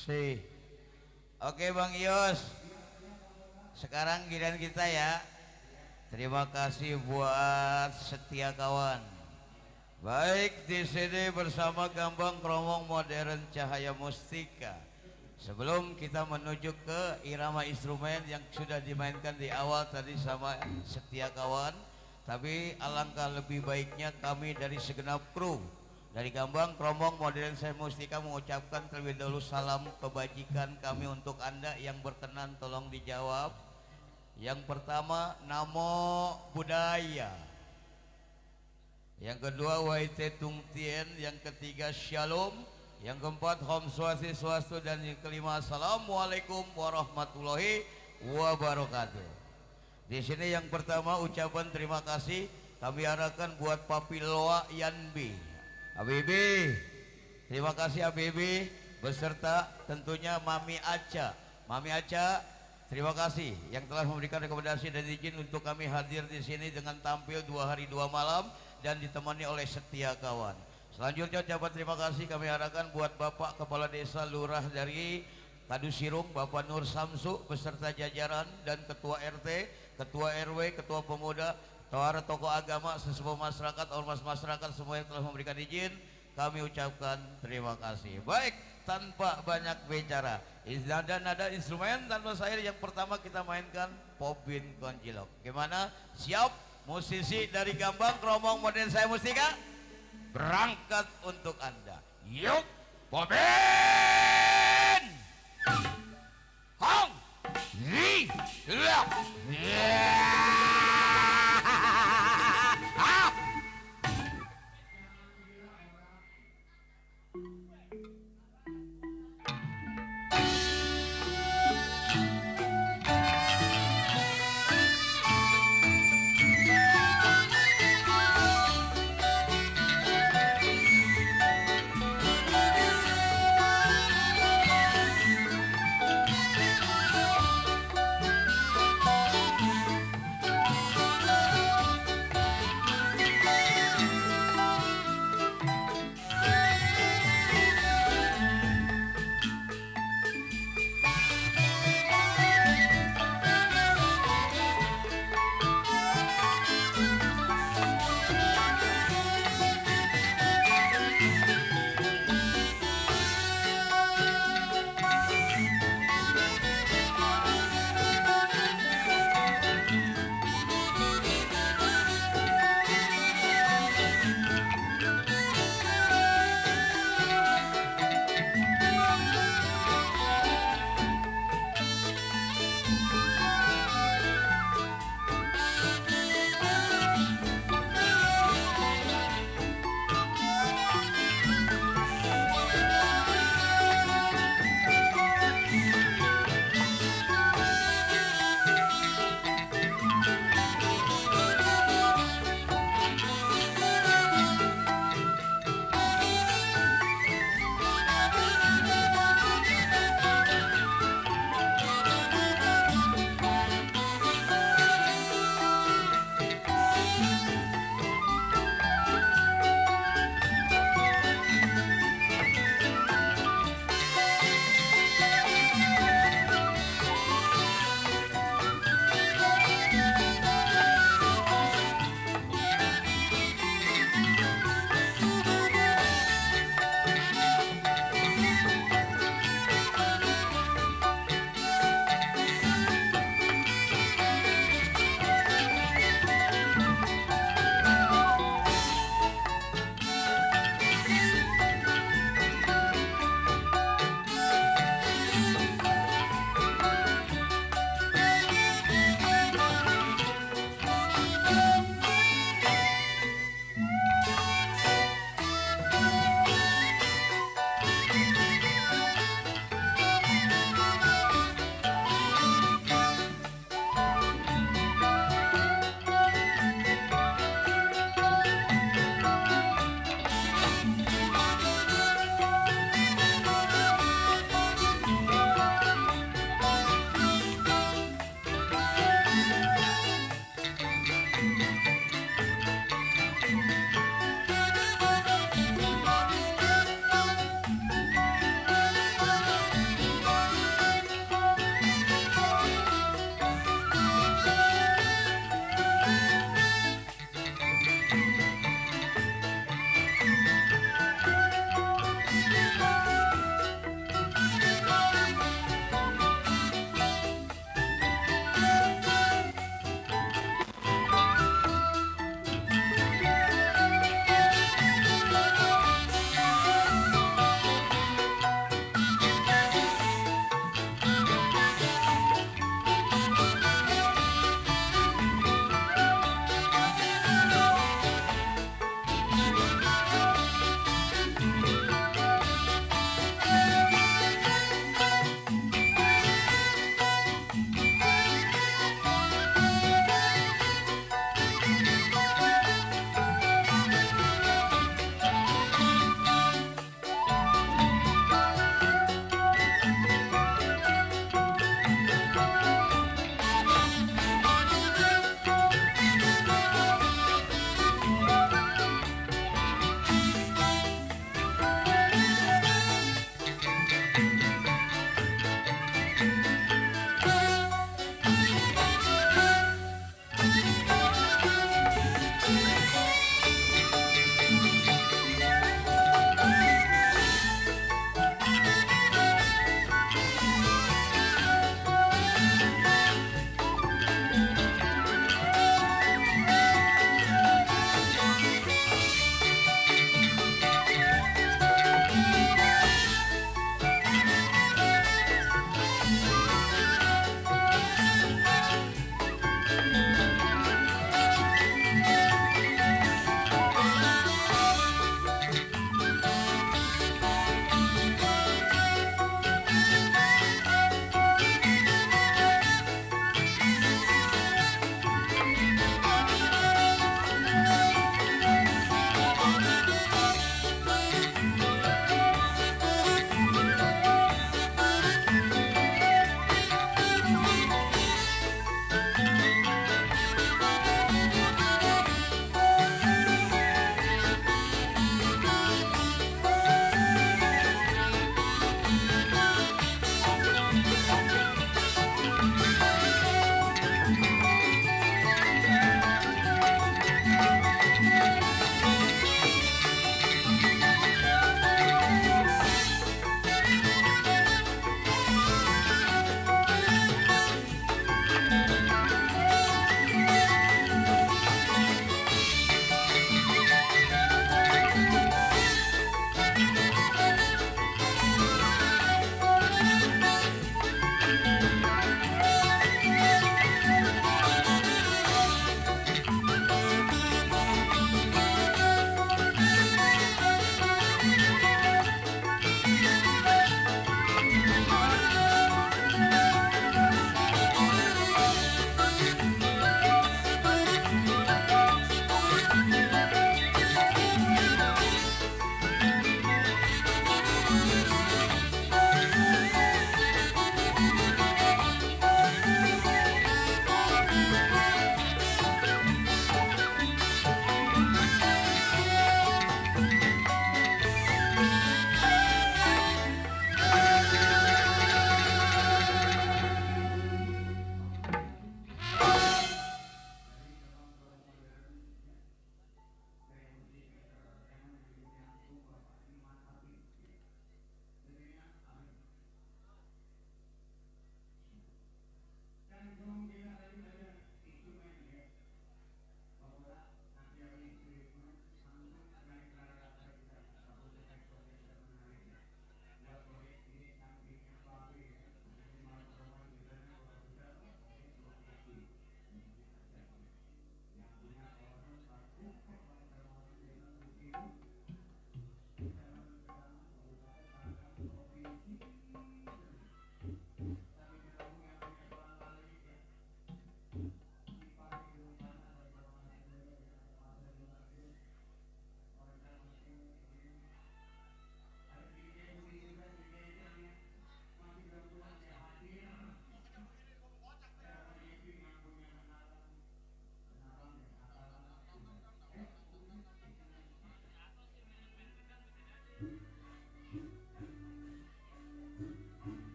Si. Oke Bang Yos, sekarang giliran kita ya. Terima kasih buat setia kawan. Baik, di sini bersama Gambang Kromong Modern Cahaya Mustika. Sebelum kita menuju ke irama instrumen yang sudah dimainkan di awal tadi sama setia kawan, tapi alangkah lebih baiknya kami dari segenap kru dari Gambang Kromong Modern Cahaya Mustika mengucapkan terlebih dahulu salam kebajikan kami untuk Anda yang berkenan tolong dijawab. Yang pertama, Namo Buddhaya. Yang kedua, Waite Tung Tien. Yang ketiga, Shalom. Yang keempat, Om Swastiastu. Dan yang kelima, Assalamualaikum warahmatullahi wabarakatuh. Di sini yang pertama ucapan terima kasih kami arahkan buat Papi Loa Yanbi. Habibi, terima kasih Habibi, beserta tentunya Mami Aca. Mami Aca, terima kasih yang telah memberikan rekomendasi dan izin untuk kami hadir di sini dengan tampil 2 hari 2 malam dan ditemani oleh setia kawan. Selanjutnya ucapan terima kasih kami arahkan buat Bapak Kepala Desa Lurah dari Kadusirung, Bapak Nur Samsu beserta jajaran dan Ketua RT, Ketua RW, Ketua Pemuda, para tokoh agama, sesepuh masyarakat, ormas masyarakat semua yang telah memberikan izin, kami ucapkan terima kasih. Baik, tanpa banyak bicara, nada instrumen tanpa syair yang pertama kita mainkan Popin Konjilok. Gimana? Siap? Musisi dari Gambang Kromong Modern Cahaya Mustika berangkat untuk Anda. Yuk, Popin! Hong! Zi! Lap!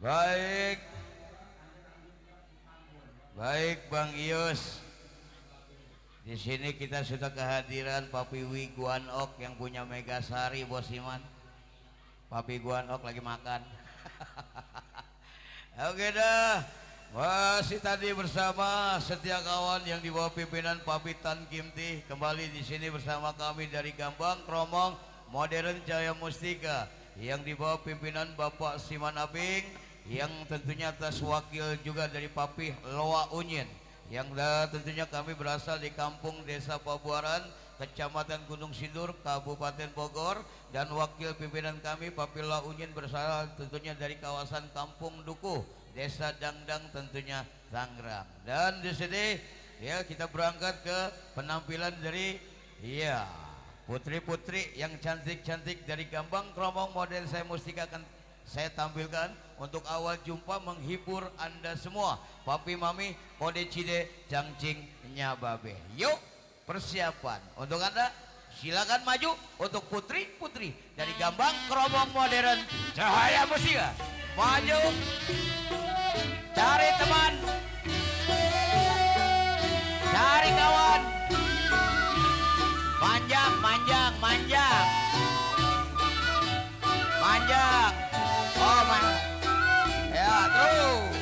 Baik, baik Bang Ius. Di sini kita sudah kehadiran Papi Wiguan Ok yang punya Megasari, Bos Iman. Papi Guan Ok lagi makan. Oke dah. Masih tadi bersama setia kawan yang di bawah pimpinan Papi Tan Kimti kembali di sini bersama kami dari Gambang Kromong Modern Jaya Mustika yang di bawah pimpinan Bapak Siman Aping yang tentunya atas wakil juga dari Papi Loa Unyin yang tentunya kami berasal di kampung Desa Pabuaran, Kecamatan Gunung Sindur, Kabupaten Bogor, dan wakil pimpinan kami Papi Loa Unyin berasal tentunya dari kawasan Kampung Dukuh, Desa Dangdang tentunya Tangerang. Dan di sini ya kita berangkat ke penampilan dari ya putri-putri yang cantik-cantik dari Gambang Kromong Model Saya Mustika akan saya tampilkan untuk awal jumpa menghibur Anda semua. Papi Mami Kode Cide Jangcing Nyababe. Yuk persiapan untuk Anda. Silakan maju untuk putri-putri dari Gambang Kromong Modern Cahaya Mustika. Maju. Cari teman, cari kawan, manjang, manjang, manjang, manjang, oh manjang, ya terus.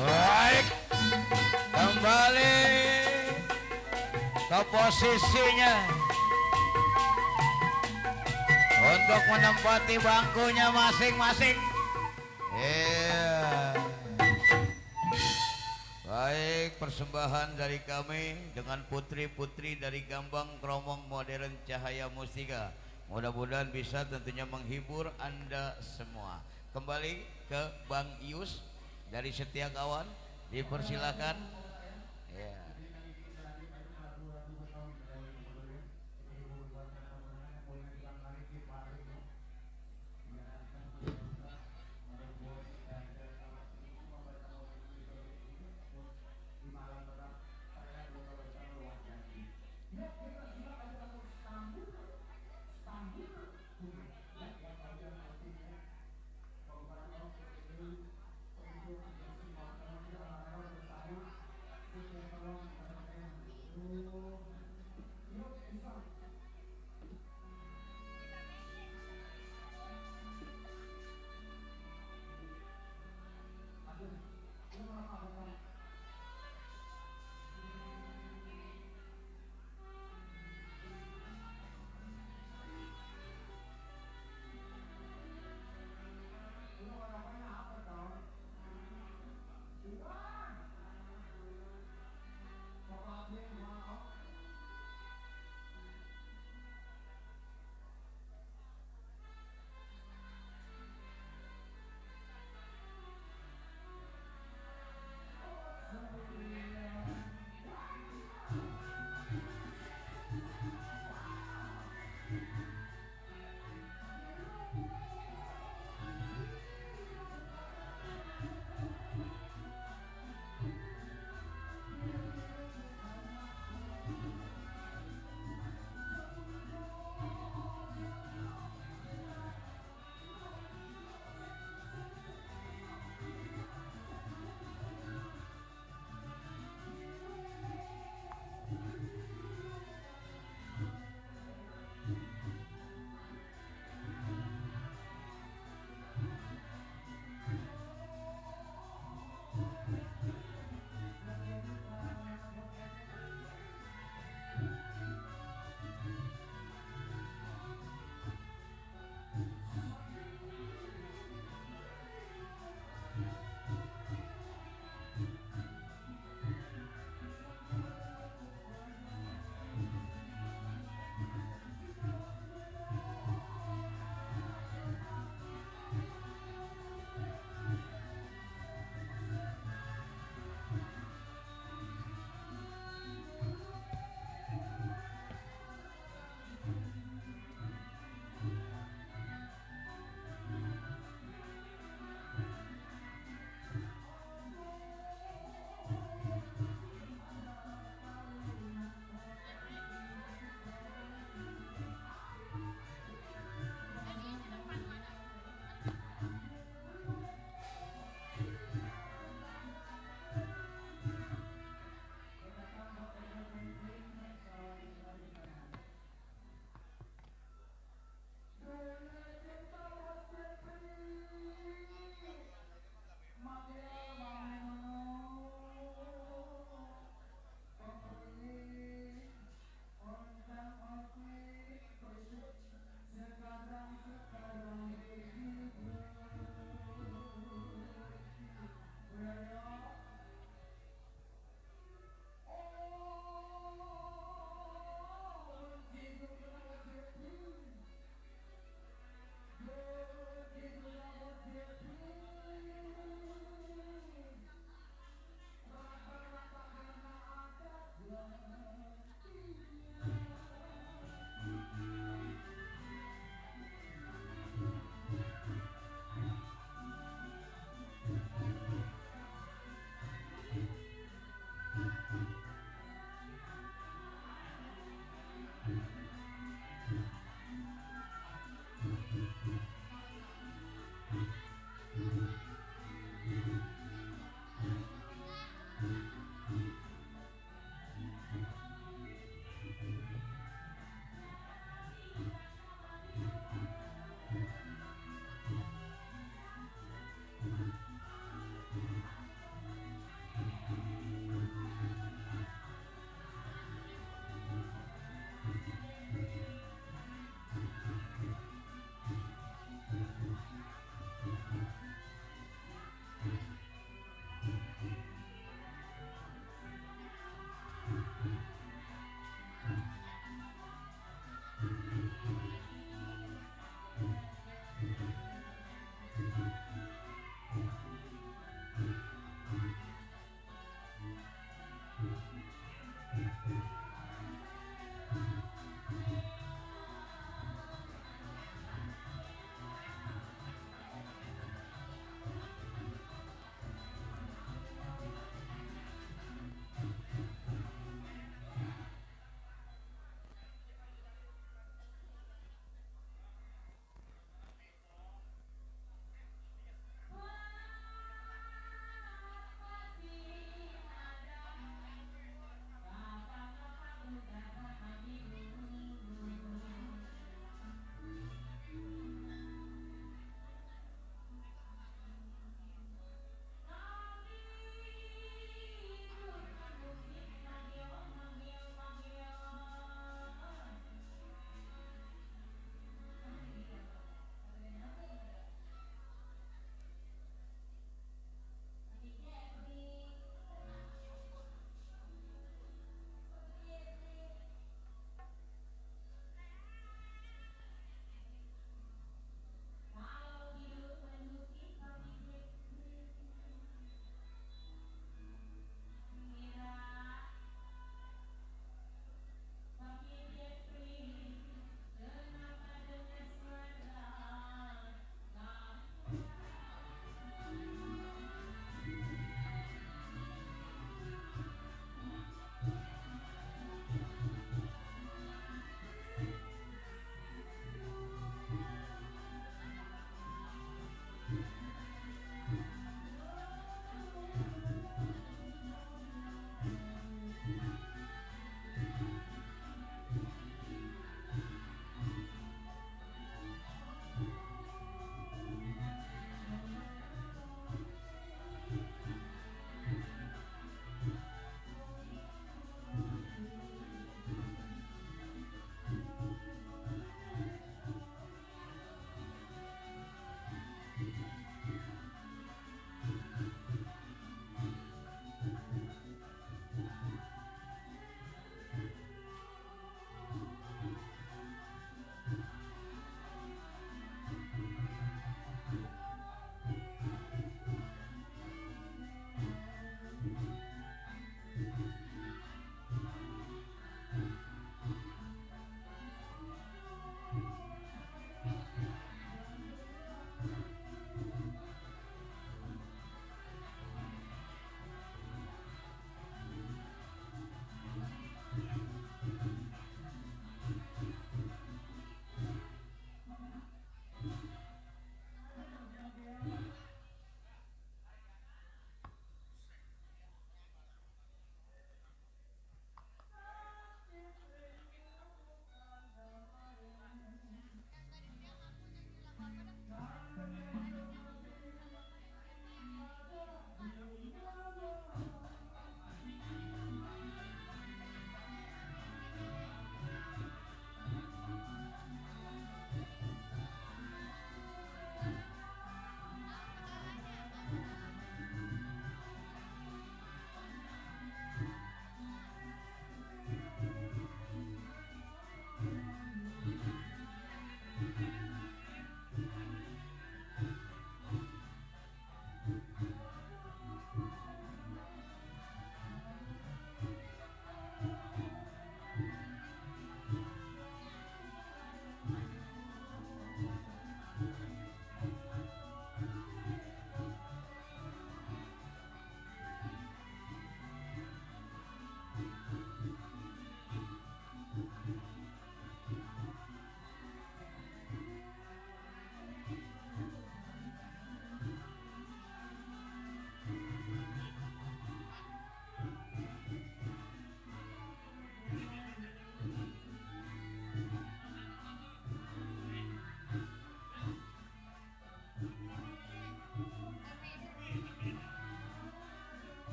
Baik, kembali ke posisinya untuk menempati bangkunya masing-masing. Iya. Baik, persembahan dari kami dengan putri-putri dari Gambang Kromong Modern Cahaya Mustika. Mudah-mudahan bisa tentunya menghibur Anda semua. Kembali ke Bang Ius dari Setia Kawan, dipersilakan. Ya.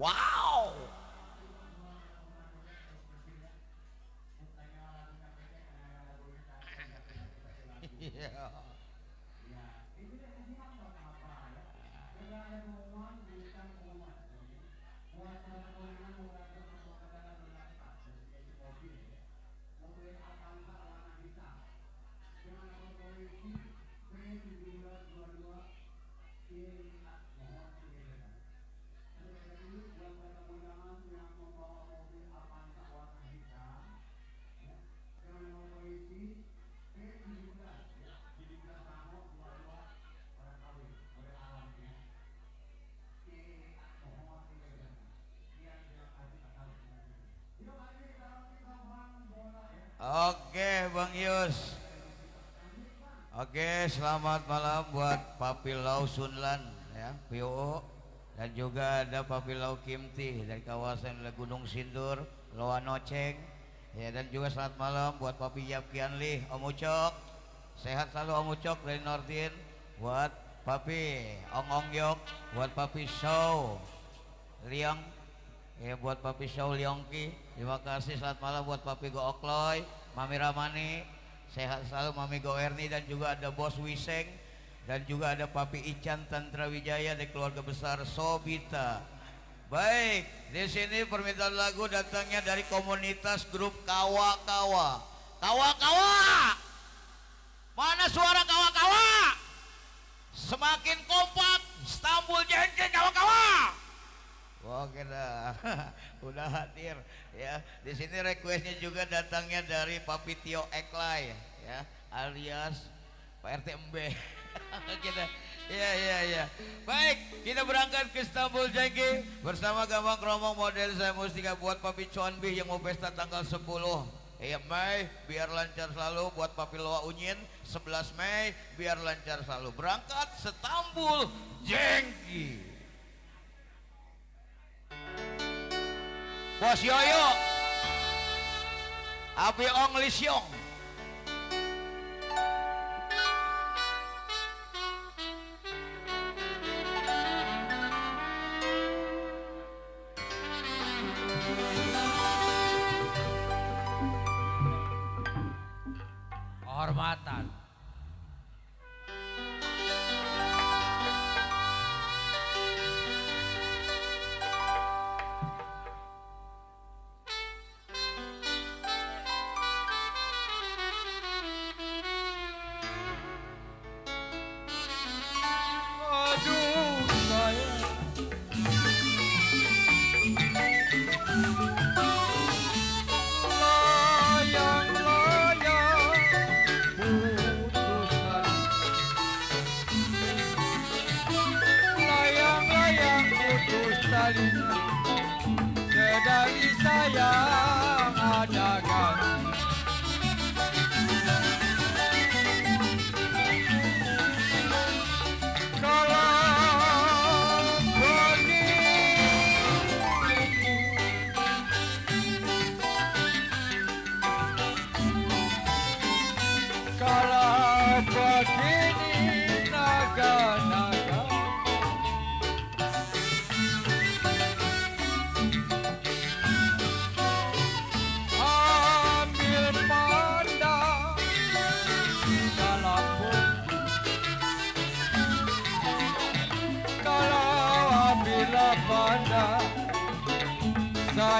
Wow. Iya. Oke, Bang Yus. Oke, selamat malam buat Papilau Sunlan ya, PO, dan juga ada Papilau Kimti dari kawasan Gunung Sindur, Loa Noceng. Ya, dan juga selamat malam buat Papi Yapkianli, Om Ucok. Sehat selalu Om Ucok dari Nordin. Buat Papi Ong Ong Yok, buat Papi Show Liang, ya buat Papi Show Liongki. Terima kasih, selamat malam buat Papi Go Okloy, Mami Ramani. Sehat selalu Mami Go Erni, dan juga ada Bos Wiseng, dan juga ada Papi Ican Tantra Wijaya dari keluarga besar Sobita. Baik, di sini permintaan lagu datangnya dari komunitas grup Kawa-Kawa. Kawa-Kawa, mana suara Kawa-Kawa? Semakin kompak, Istanbul Jengke Kawa-Kawa. Oke dah, udah hadir ya. Di sini requestnya juga datangnya dari Papi Tio Eklai ya, alias Pak RT Mbe. Kita, ya. Baik, kita berangkat ke Istanbul Jengke bersama Gambang Kromong model saya Mustika buat Papi Chonbi yang mau pesta tanggal 10 Mei, biar lancar selalu. Buat Papi Loa Unyin 11 Mei, biar lancar selalu. Berangkat Istanbul Jengke. Bos Yoyo, Abi Ong Lisyong. Kehormatan. Sedari sayang ada ganti. Kalau begini, kalau begini naga-naga ambil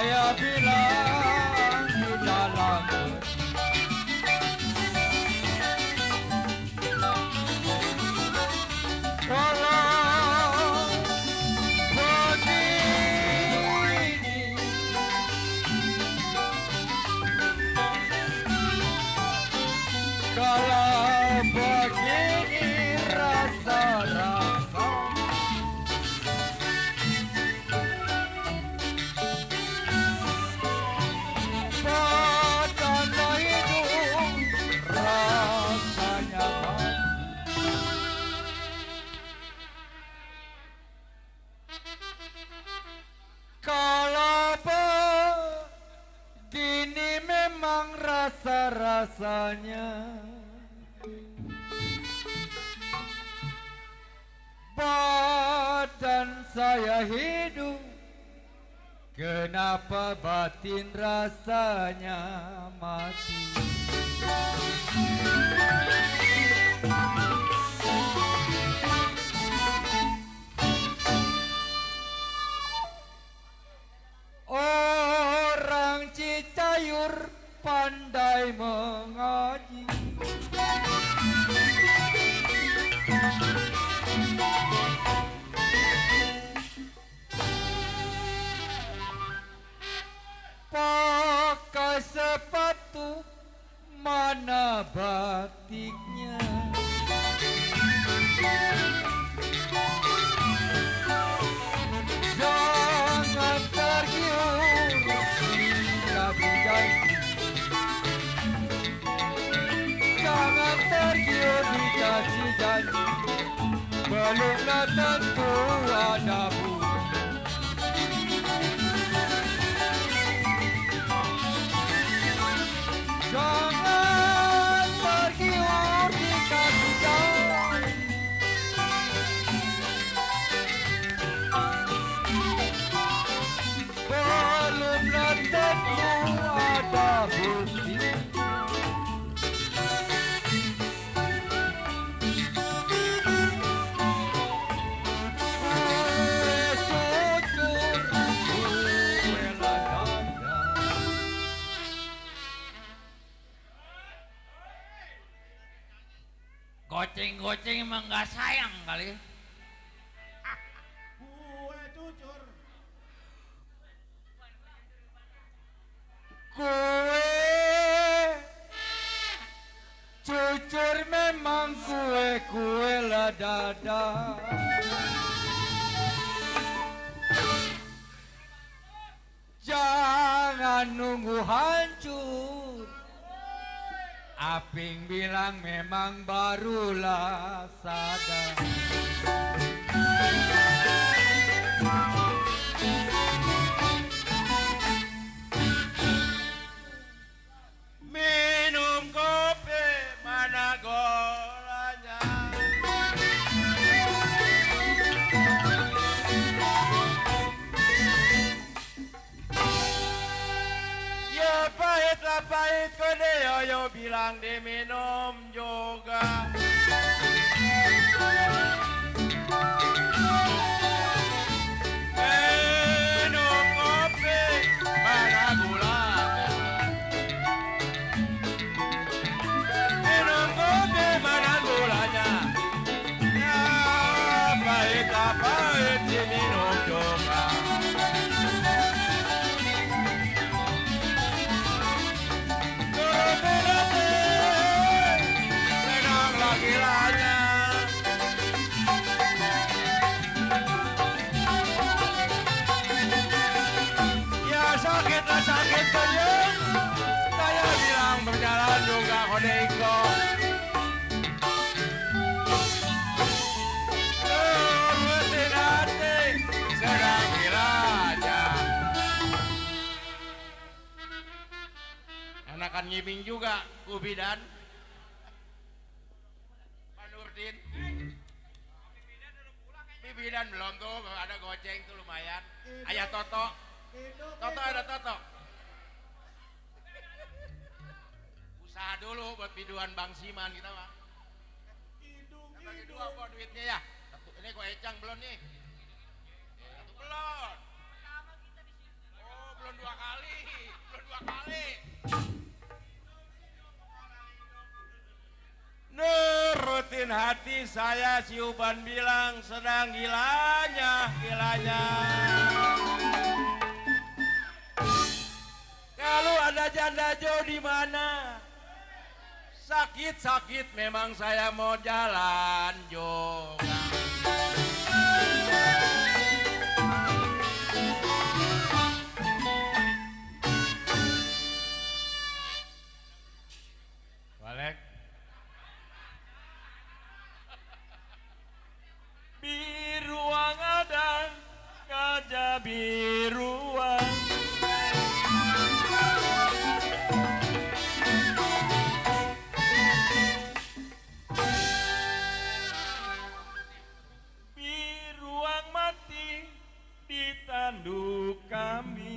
saya bilang di dalam kalau begini kalau begini rasa-rasa padana hidup rasanya kalau begini memang rasa-rasanya badan saya hidup, kenapa batin rasanya mati? Orang Citayur pandai mengaji, pakai sepatu mana batiknya, jangan tergiur hingga berjanji, jangan tergiur dikasih janji, belumlah tentu ada bukti. Jangan tergiur dikasih janji, belumlah tentu ada bukti. Goceng-goceng emang gak sayang kali. Kue cucur. Kue cucur memang kue-kue lah dada. Jangan nunggu hancur, Aping bilang memang barulah sadar. Minum kopi mana golanya. Ya pahit lah pahit kode yo bilang diminum juga. Minum kopi mana gulanya. Minum kopi mana gulanya. Ya pahit lah pahit diminum juga. Sakit kejam, saya bilang berjalan juga kodeko. Mesin hati sedang gilanya. Enakan ngibing juga, Kubidan. Pak Nurdin. Bibidan belum tuh, ada goceng tuh lumayan. Ayah Toto. Toto ada Toto. Usaha dulu buat biduan Bang Siman kita mah. Bagi dua kok duitnya ya. Satu, ini kok Ecang belum nih. Satu belum. Oh belum 2 hati saya si Uban bilang sedang gilanya. Kalau ada janda Jo di mana? Sakit memang saya mau jalan Jo. Balik. Biruang ada gajah biruang. Biruang mati di tanduk kami.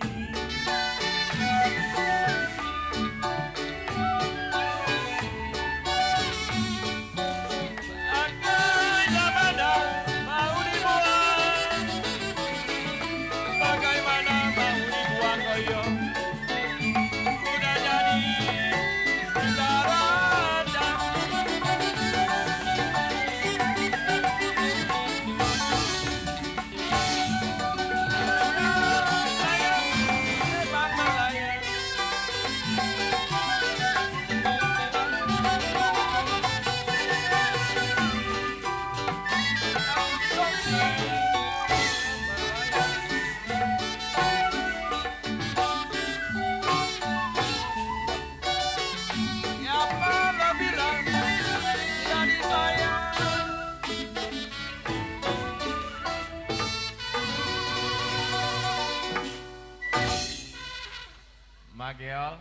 Mageol.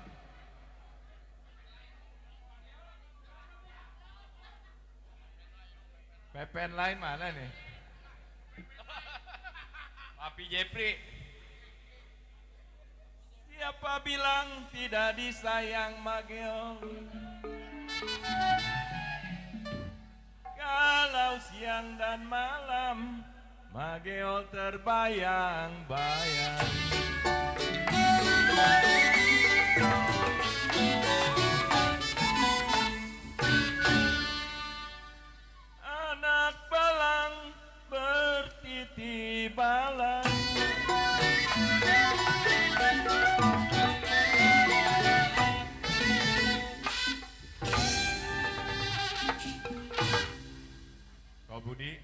Pepen lain mana nih? Papi Jepri. Siapa bilang tidak disayang Mageol? Kalau siang dan malam Mageol terbayang-bayang. Anak balang bertiti balang. Kau Budi?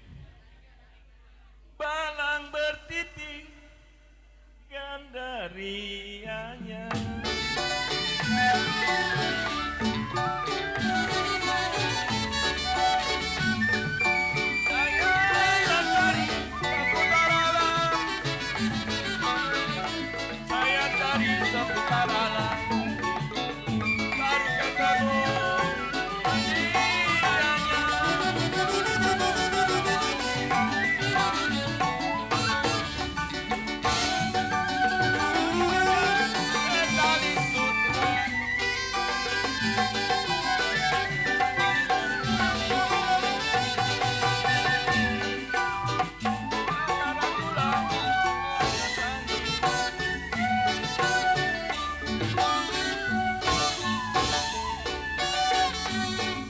Balang bertiti gandarianya. Saya cari seputar alam, baru ketemu dianya. Tali sutra.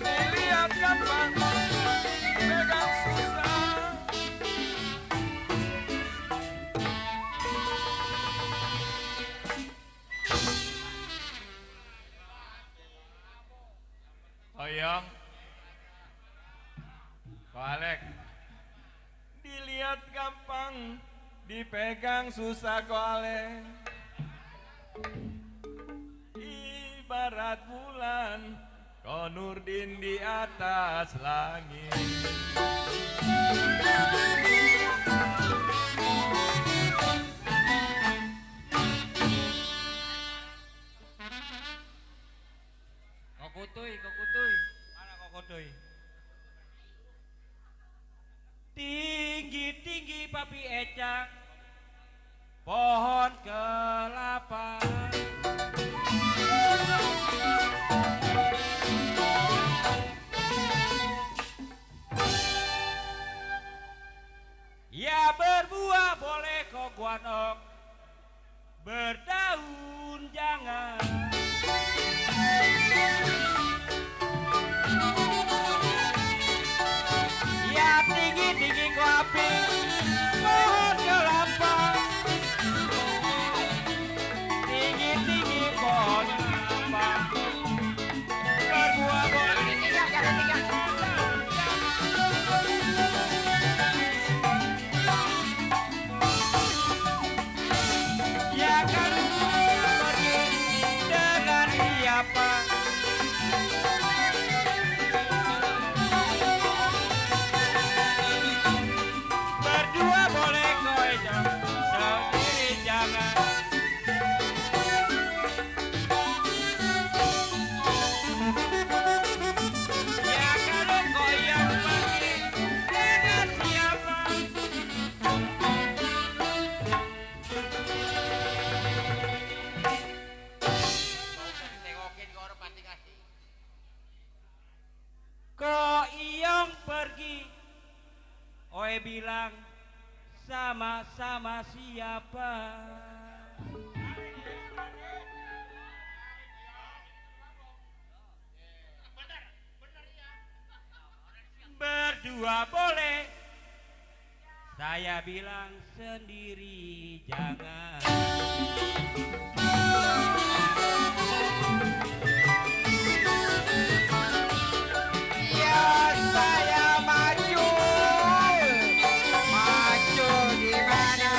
Dilihat gampang, pegang susah. Oyong, balik. Dilihat gampang, dipegang susah golek. Ibarat bulan, Ko Nurdin di atas langit. Kokutuy. Mana Kokodoy? Tinggi-tinggi Papi Ecak, pohon kelapa. Ya berbuah boleh kok guanok, berdaun jangan. kowe bilang sama-sama siapa? Berdua boleh, saya bilang sendiri jangan. Ya saya maju, maju di mana?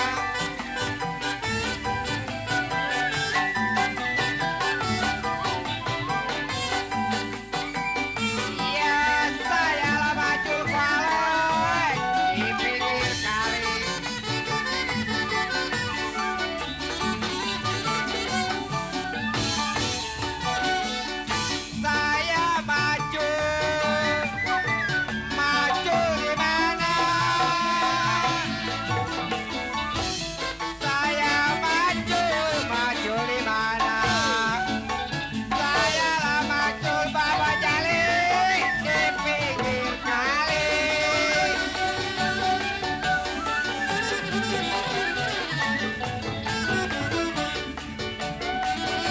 Ya saya lah maju kualek di pinggir kali. Saya maju, maju di mana? Saya maju, maju di mana? Saya lah maju bawa jali di pinggir kali.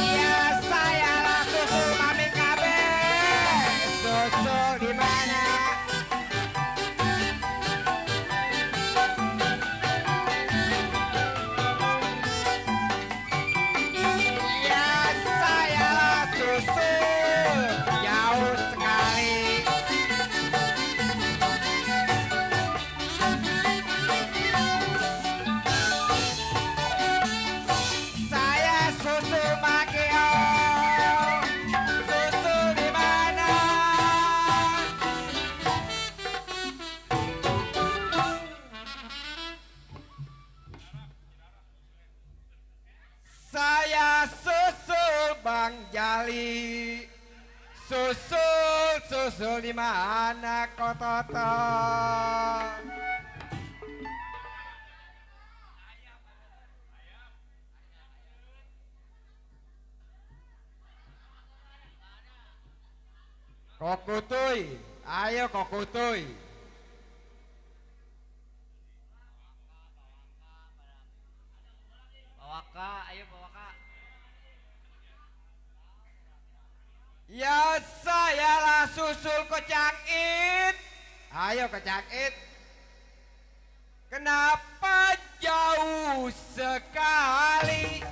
Iya saya lah susu mami kabe, susu di mana? Iya saya lah susu jauh sekali. Saya susu makeo, susu di mana? Saya susul Bang Jali, susul di mana kau Toto? Kokutuy, ayo kokutuy. Bawa kak, ayo bawa kak. Ya saya lah susul Kocak It. Ayo Kocak It. Kenapa jauh sekali?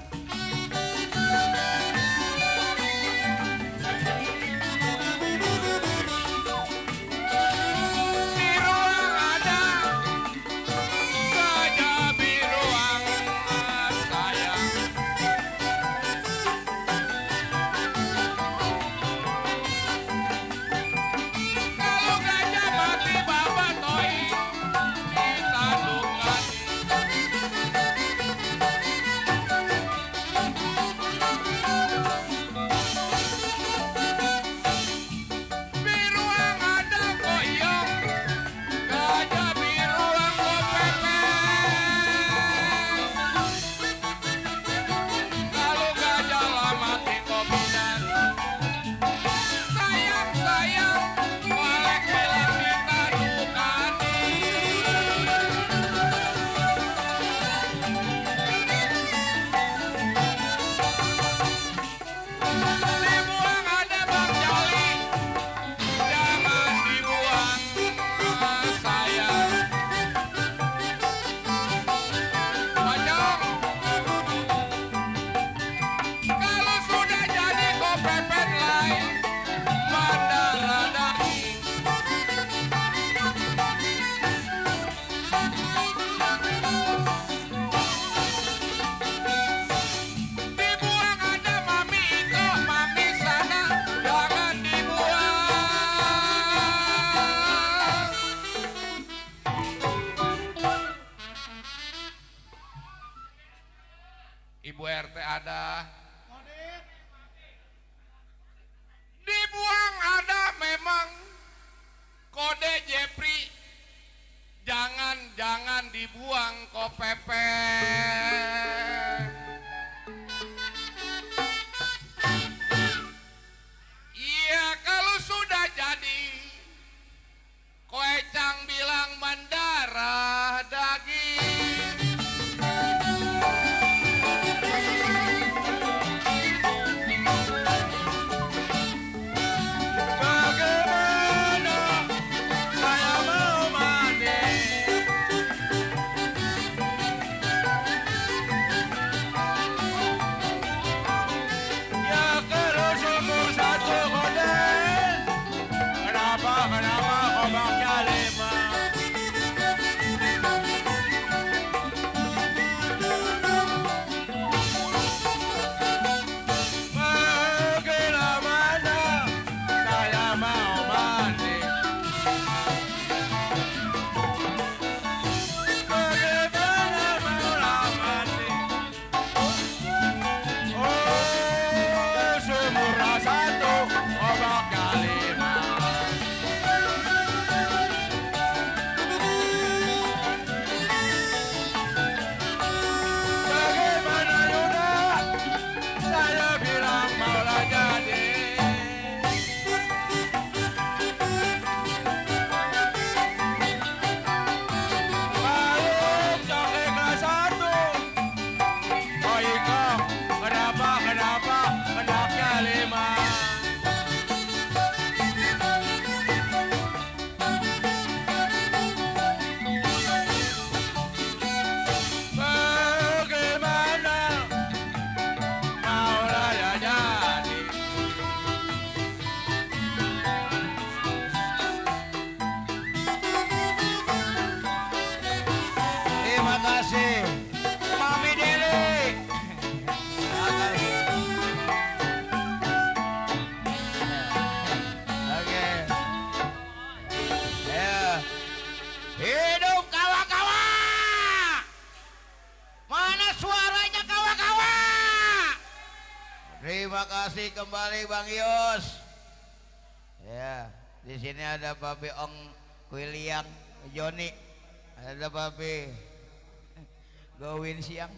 Di ruang ada Saja biruang sayang. Kalau gajah mati bapak toi di kandungan. Biruang ada goyong, gajah biruang kepepet. Kalau gajah lama di kopidan. Sayang, sayang, walek bilang ditadukani. Dibuang ada Bang Jali, jangan dibuang sayang. Pocong, kalau sudah jadi kopepet lain, mandala daging. Dibuang ada mami itu, mami sana, jangan dibuang. Ibu RT ada. Dibuang ada memang. Kode Jepri. Jangan dibuang kopepet. Iya kalau sudah jadi. Koecang bilang mandara. Terima kasih kembali Bang Yos. Ya, di sini ada Babe Ong William Joni, ada Babe Gowin Siang.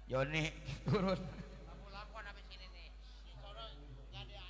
Joni turun. Laku-lakuan habis ini nih. Si Sono nggak ada.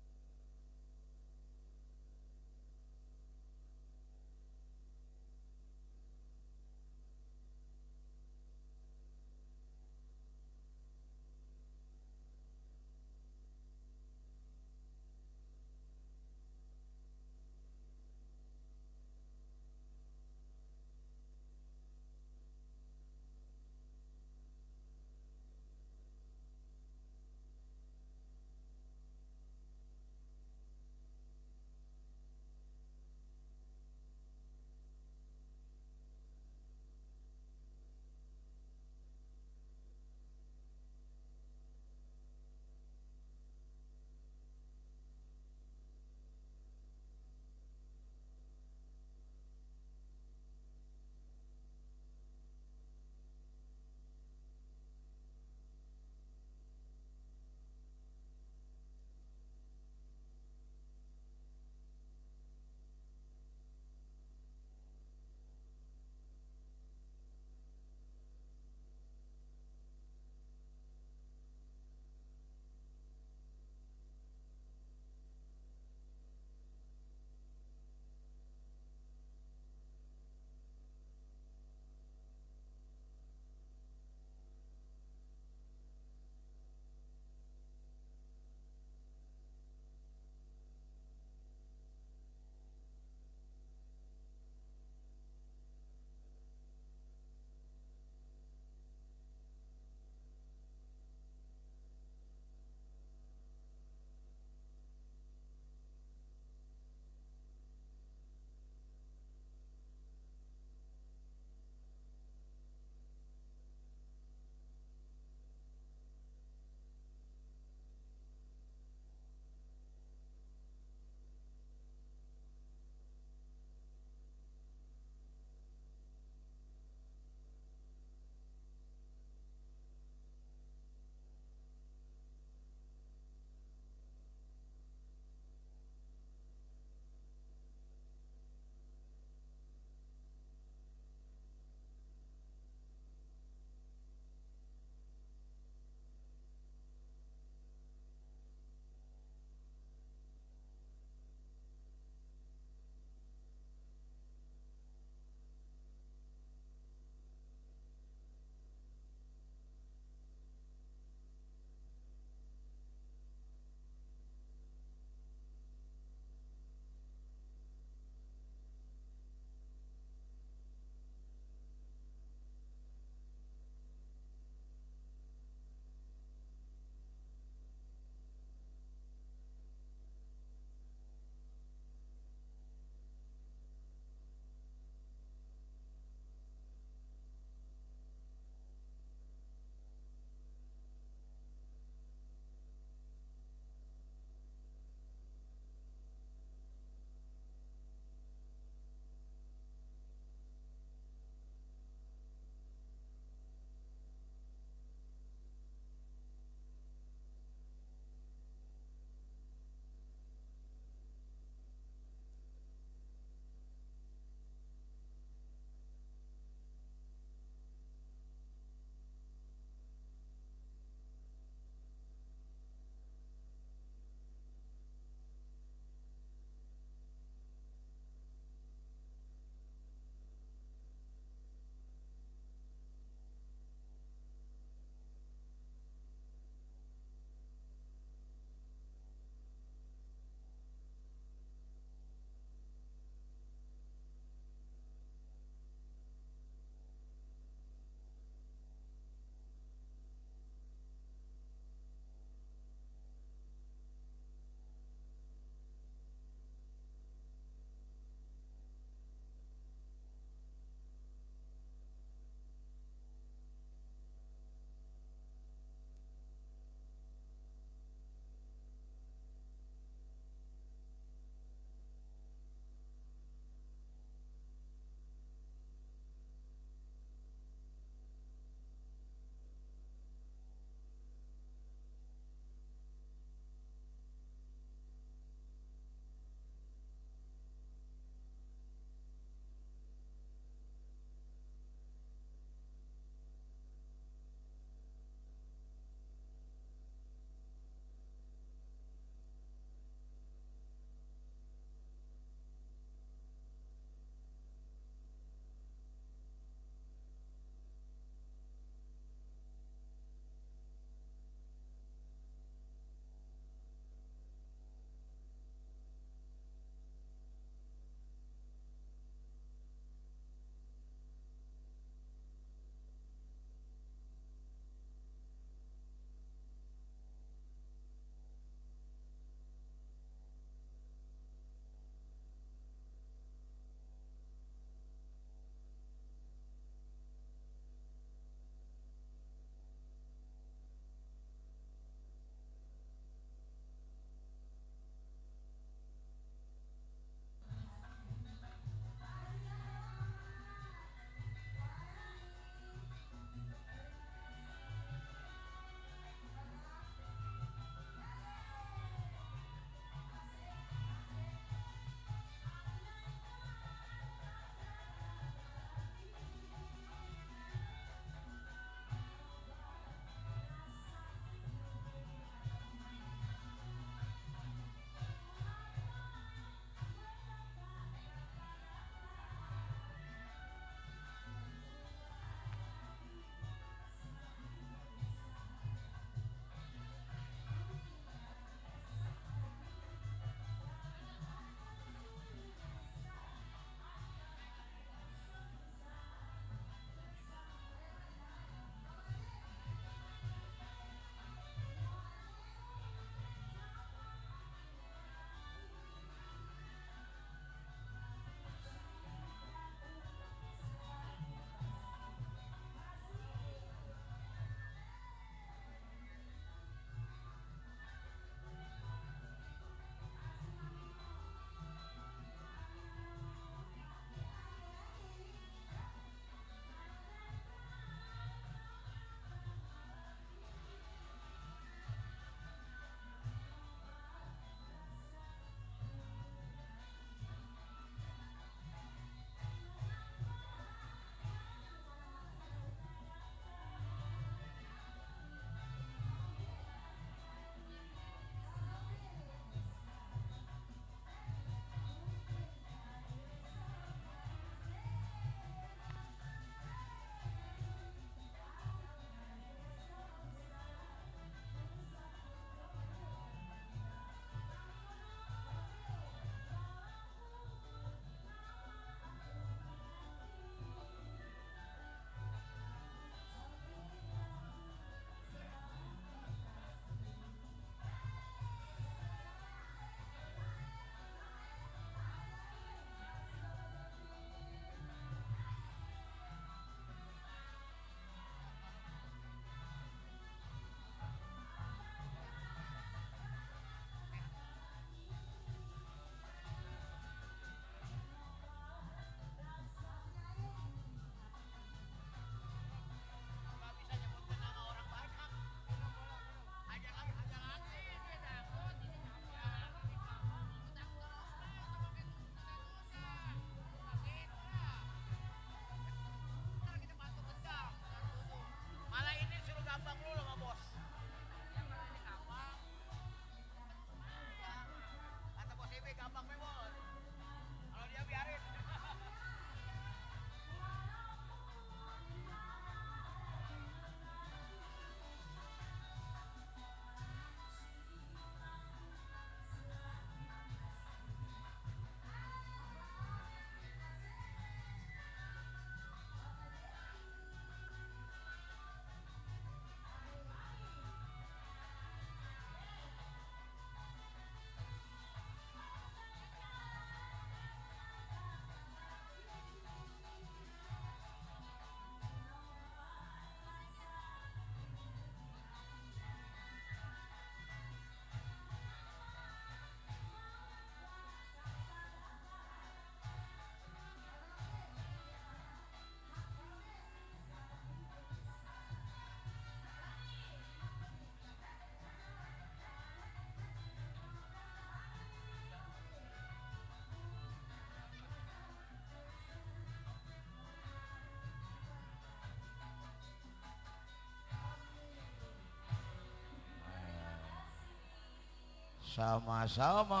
Sama-sama.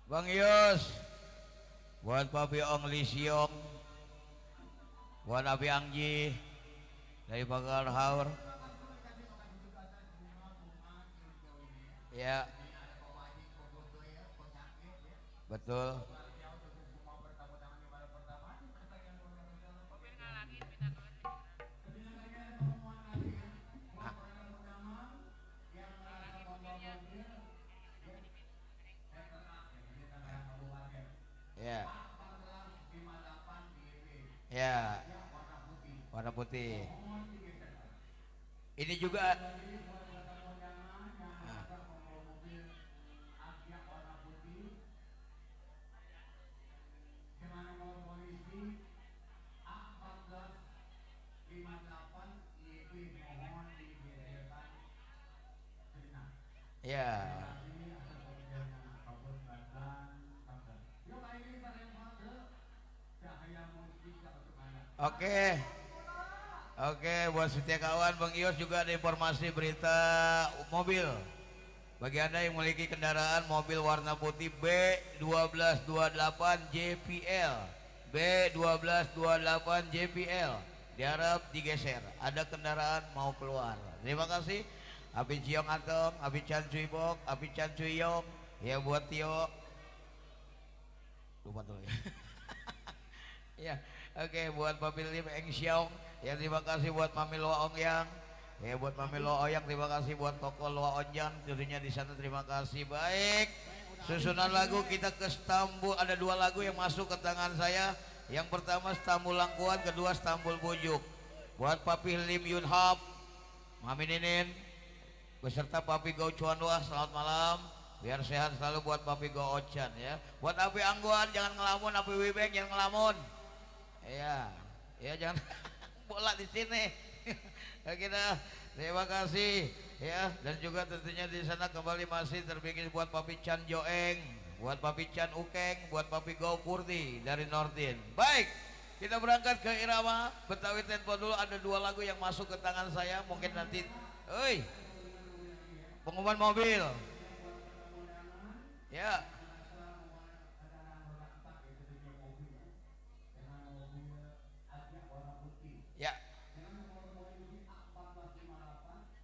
Bang Yus, buat Papi Ong Lisiong, buat Abi Angji dari Bakar Haur. Ya, betul. Ya. Ya. Warna putih. Ini juga ya. Oke. Oke, buat setia kawan Bang Ios juga ada informasi berita mobil. Bagi Anda yang memiliki kendaraan mobil warna putih B1228 JPL, B1228 JPL diharap digeser. Ada kendaraan mau keluar. Terima kasih. Abi Ciong Atong, Abi Chan Cuibok, Abi Chan Cuyong, ya buat Tio. Lupa tuh ya. Ya, oke buat Papi Lim Eng Xiong, ya terima kasih buat Mami Loa Ongyang. Ya buat Mami Loa Oyang, terima kasih buat Koko Loa Onjang, tentunya di sana terima kasih. Baik, susunan lagu kita ke Stambul, ada 2 lagu yang masuk ke tangan saya. Yang pertama Stambul Langkuan, kedua Stambul Bujuk. Buat Papi Lim Yunhap, Mami Ninin, beserta Papi Go Cuanwa, selamat malam. Biar sehat selalu buat Papi Go Ochan ya. Buat Api Angguan jangan ngelamun, Api Wibeng jangan ngelamun. Iya, ya jangan bola di sini. Ya kita terima kasih ya, dan juga tentunya di sana kembali masih terbikin buat Papi Chan Joeng, buat Papi Chan Ukeng, buat Papi Go Purti dari Nordin. Baik, kita berangkat ke irama Betawi Tempo dulu. Ada 2 lagu yang masuk ke tangan saya, mungkin nanti pengumuman mobil. Ya. Ya.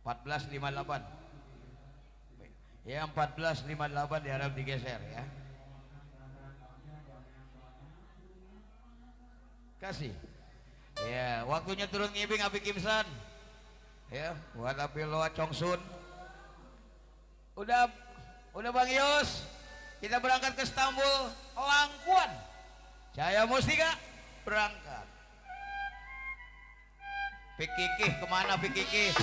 1458. Ya 1458 diharap digeser ya. Kasih. Ya, waktunya turun ngibing Abi Kimsan. Ya, buat Abi Loa Chongsun. Udah Bang Yos. Kita berangkat ke Stambul Langkuan. Cahaya Mustika berangkat. Pikikih kemana Pikikih?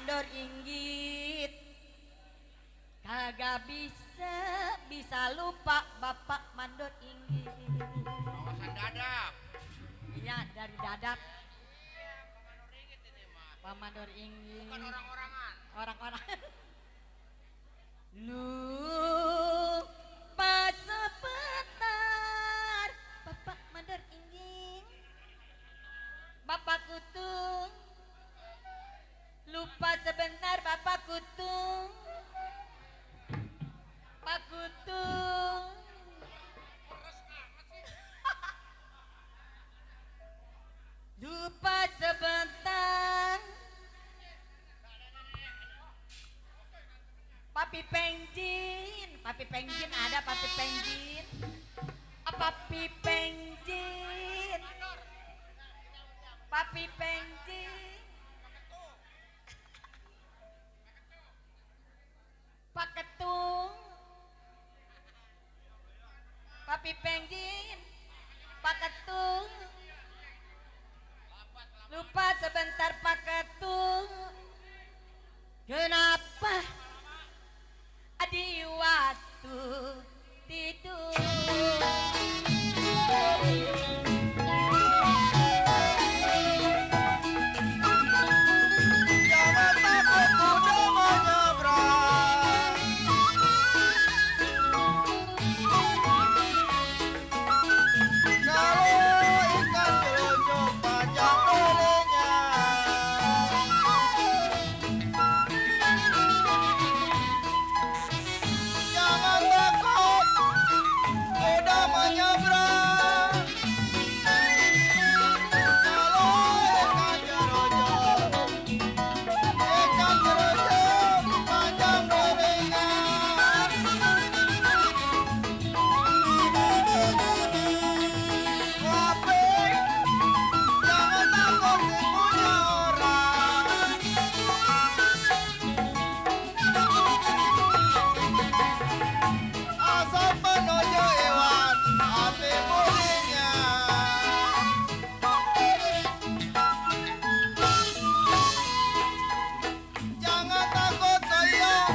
mandor inggit. Kagak bisa lupa bapak mandor inggit. Kawasan dadap. Iya dari dadap. Iya, Pak Mandor Inggit ini mah. Pak mandor inggit. Bukan orang-orangan. Orang-orang. Lupa sebentar bapak mandor inggit. Bapak kutung. Lupa sebentar bapak kutung. Pak kutung. Lupa sebentar. Papi pengjin ada papi pengjin. Papi pengjin. Papi pengjin. Pak ketung. Papi pengjin. Pak ketung. Lupa sebentar Pak ketung. Kenapa di waktu tidur? Jangan takut udah mau nyebrang. Kalau ikan jelunjuk panjang larinya. Jangan takut udah mau nyebrang. Kalau ikan jelunjuk panjang larinya. Lapik, jangan takut punya orang. Asal menuju hewan hati budinya. Jangan takut goyang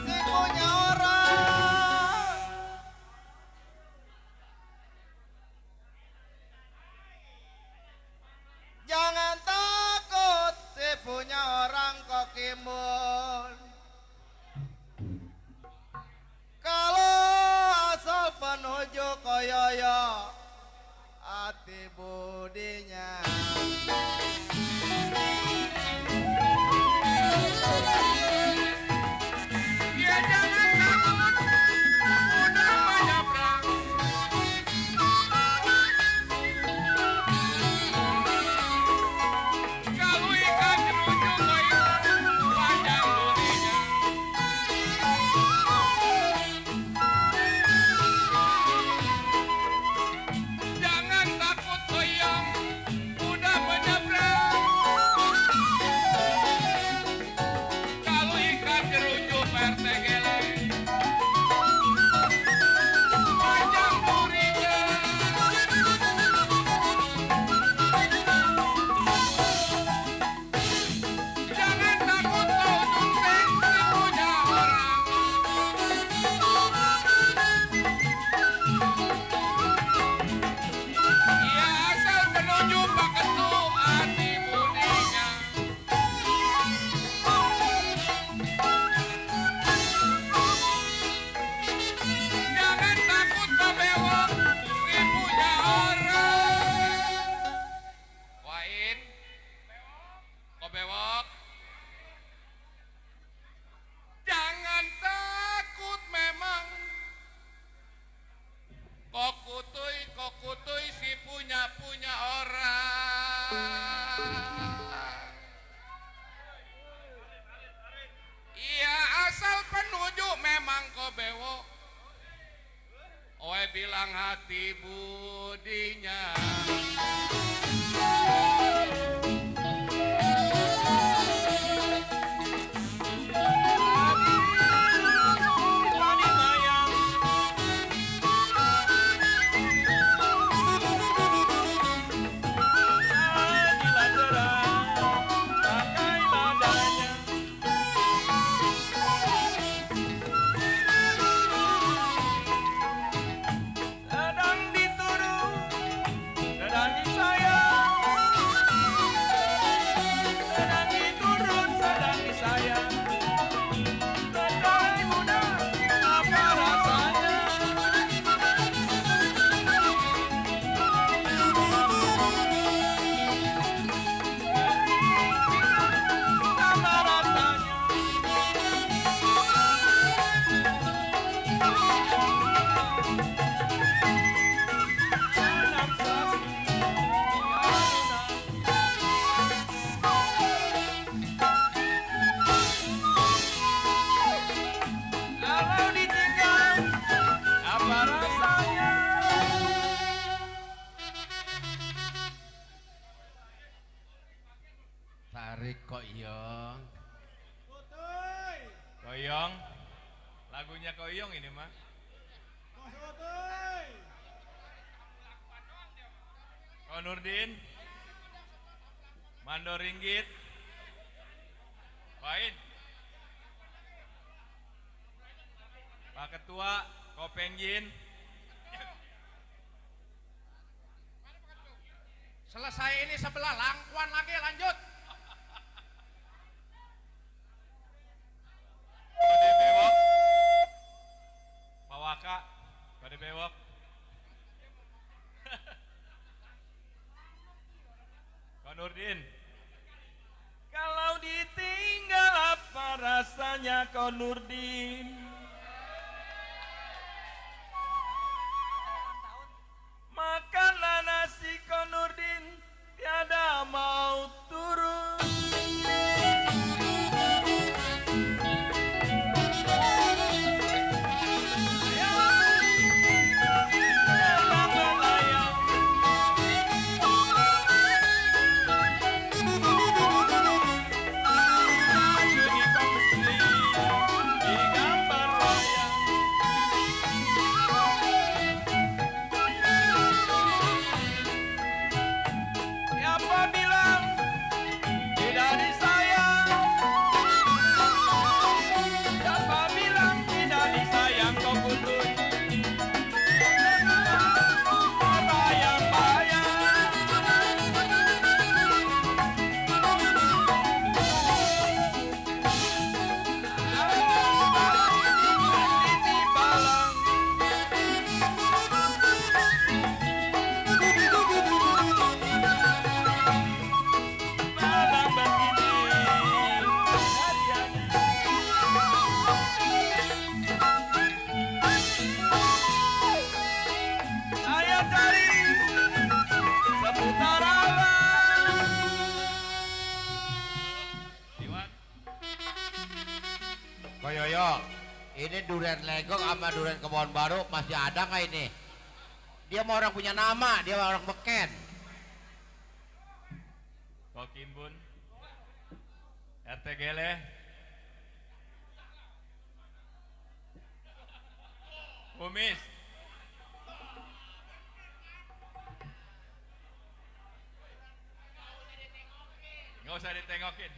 si punya orang. Jangan takut si punya orang kok kimun. Kalau asal penuju koyoyo hati budinya. Ya jangan takut, udah mau nyebrang. Kalau ikan jelunjuk panjang durinya. Jangan takut goyang, udah menyeberang. Kalau ikan jerujuk pertegele, panjang durinya. Jangan takut kau tungseng si punya orang. Ia asal menuju Pak Ketum hati budinya. Jangan takut kau bewok si punya orang. Wain, kau bewok. Jangan takut memang. Kok kutui si punya orang. Iya asal penuju memang kau bewok. Oe bilang hati budinya. Pakai nadanya Ari Koyong. Koyong. Lagunya Koyong ini mah. Ko Nurdin. Mando Ringgit. Bain. Pak Ketua, Ko Penggin. Selesai ini sebelah Langkuan lagi lanjut. Pada bewok. Pak Waka, pada bewok. Ko Nurdin. Kalau ditinggal apa rasanya Ko Nurdin? Makanlah nasi Ko Nurdin, tiada mau turun. Koyoyo, ini durian legok sama durian kebon baru masih ada nggak ini? Dia mau orang punya nama, dia mau orang beken. Kokimbun. RT Gele. Kumis. Nggak usah ditengokin.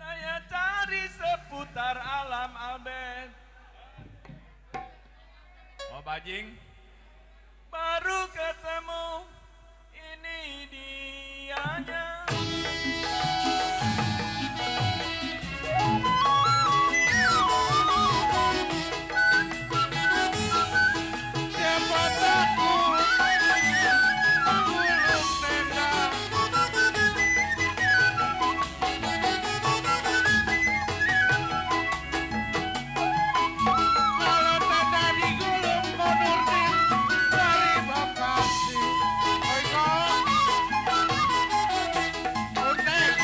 Saya cari seputar alam Albert. Oh bajing. Baru ketemu, ini dianya. Siapa takut menggulung tenda. Kalau tenda digulung Ko Nurdin dari Bekasi. Oi kok, unek.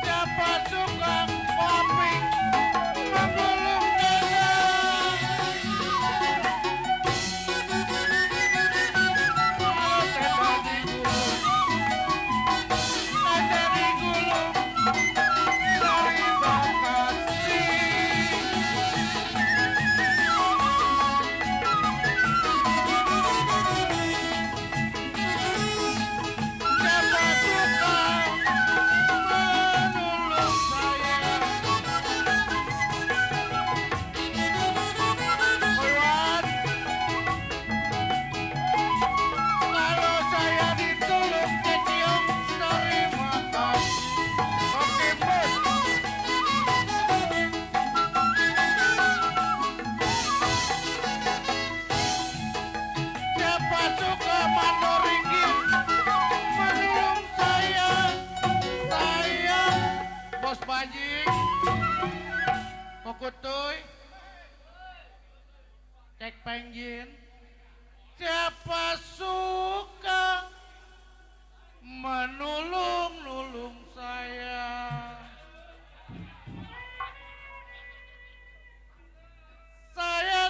Siapa suka kopi menggulung tenda. Kalau tenda digulung, tenda digulung dari Bekasi. Siapa suka menolong saya? Keluar. Kalau saya ditolong kecium, terima kasih. Oke, bos. Siapa suka Mando Ringgit menolong saya? Saya Bos Bajing Kokutuy Cek Penggin. Siapa suka menolong saya? Saya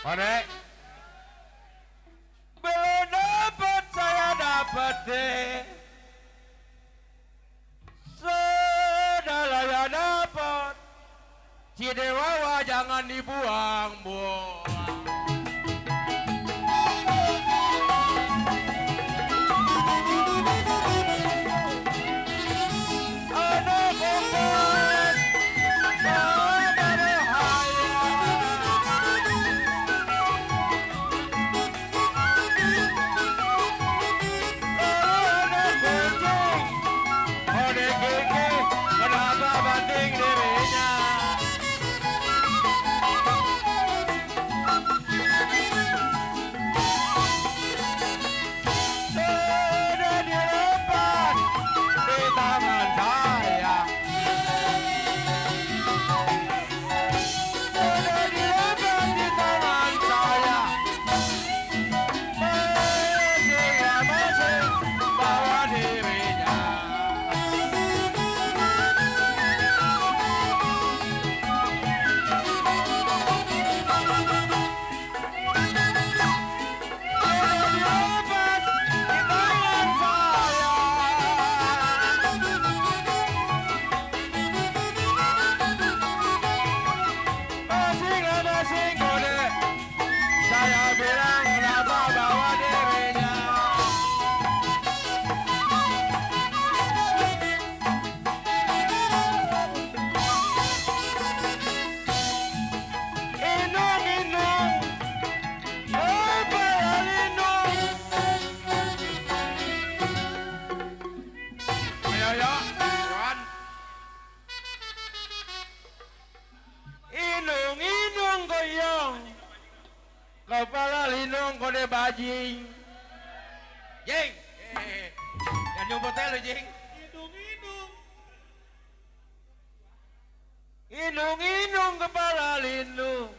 Ode. Belum dapat saya dapat deh. Saudara ya dapat. Cidewawa jangan dibuang-buang. Anak obat, bawa berbahaya. Anak kucing, ode gigi, kenapa banting dirinya? Sudah dilepas di tangan saya. Sudah dilepas di tangan saya. Masing-masing bawa dirinya. Sudah dilepas di tangan saya. Masing-masing kode. Saya bilang kenapa bawa dirinya. Inung-inung, apa ya lindung? Ayo, Yohan. Inung-inung goyang, kepala lindung kode bajing. Jing. Yang nyumputnya lu, Jing. Inung-inung kepala lindung.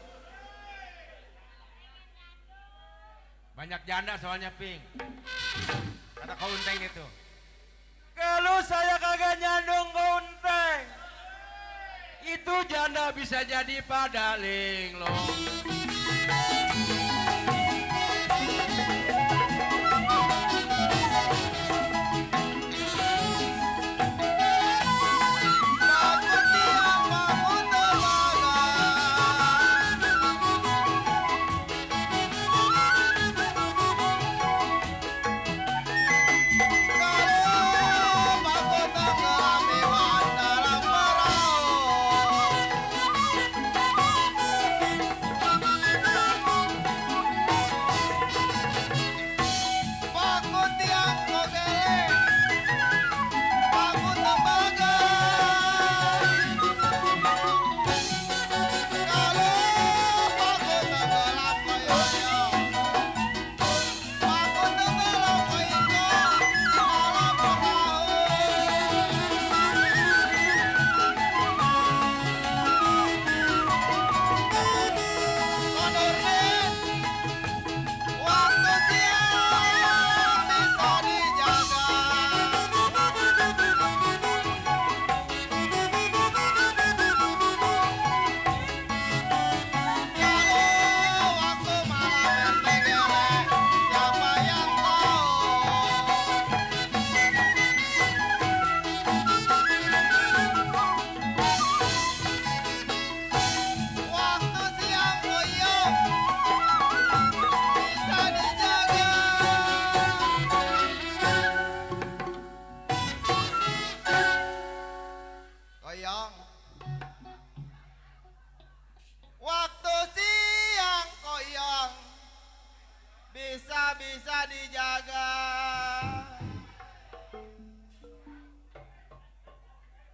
Banyak janda soalnya, Ping. Kata kaunteng itu. Kalau saya kagak nyandung kaunteng, Itu janda bisa jadi padaling loh. bisa dijaga.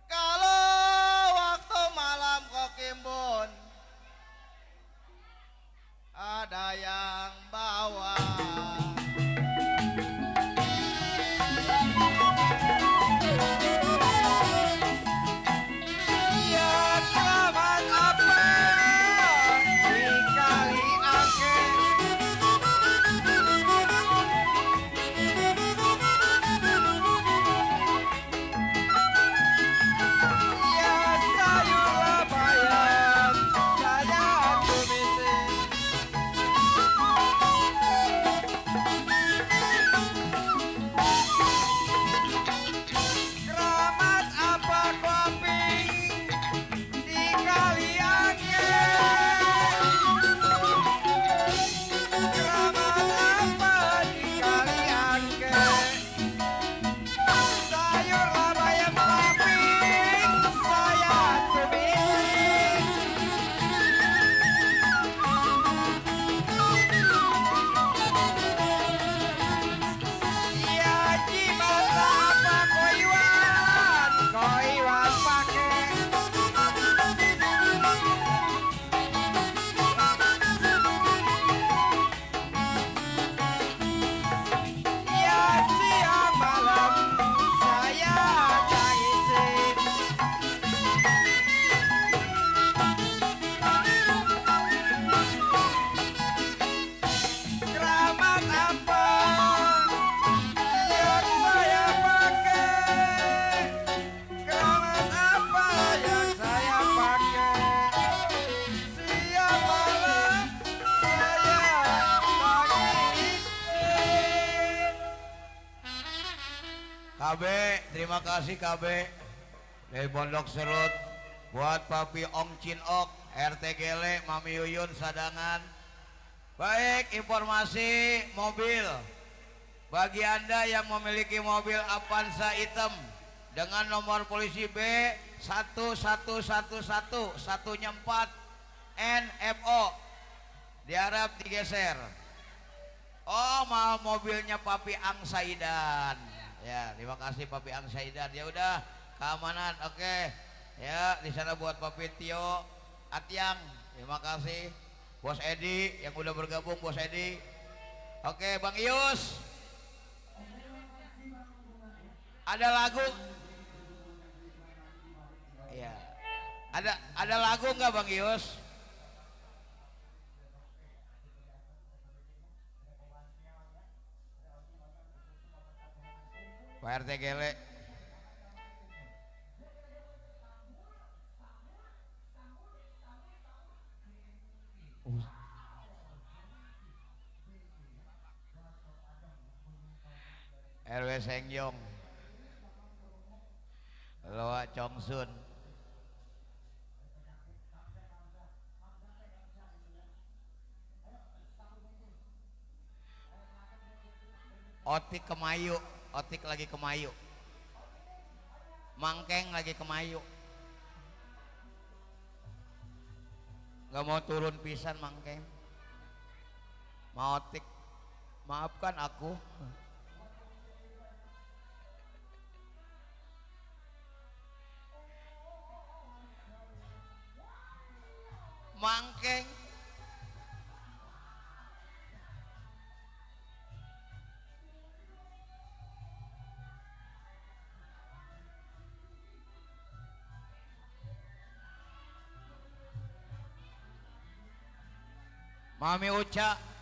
Kalau waktu malam kokimbun ada yang bawa. Ya selamat apa dikali ake. KB, terima kasih KB dari Pondok Serut. Buat Papi Ong Chin Ok, RT Gele, Mami Yuyun Sadangan. Baik, informasi mobil. Bagi Anda yang memiliki mobil Avanza hitam dengan nomor polisi B1111, satunya 4 NFO, diharap digeser. Oh, mau mobilnya Papi Ang Saidan. Ya, terima kasih Papi Ang Saidan. Ya udah, keamanan oke. Ya, di sana buat Papi Tio Atyang. Terima kasih. Bos Edi yang udah bergabung, Bos Edi. Oke, Bang Ius. Ada lagu? Iya. Ada lagu nggak Bang Ius? Pak RT Gele. RW Sengyong. Loa Chongsun. Otik Kemayu, Otik lagi Kemayu. Mangkeng lagi Kemayu. Gak mau turun pisan Mangkeng. Mau Otik, maafkan aku. Mangkeng. Mami Uca.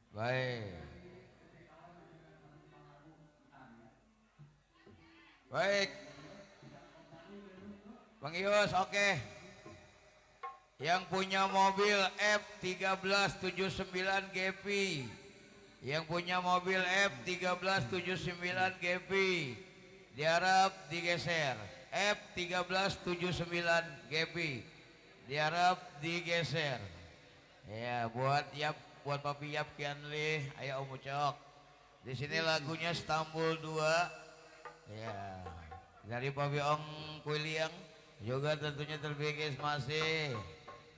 Baik. Baik. Bang Ius, oke. Yang punya mobil F1379 GP. Yang punya mobil F1379 GP. Diharap digeser. F1379 GP. Diharap digeser. Ya, buat Papi Yap Kianli, ayo Om Ucok. Di sini lagunya Istanbul 2. Ya, dari Papi Ong Kuiliang juga tentunya terbikin masih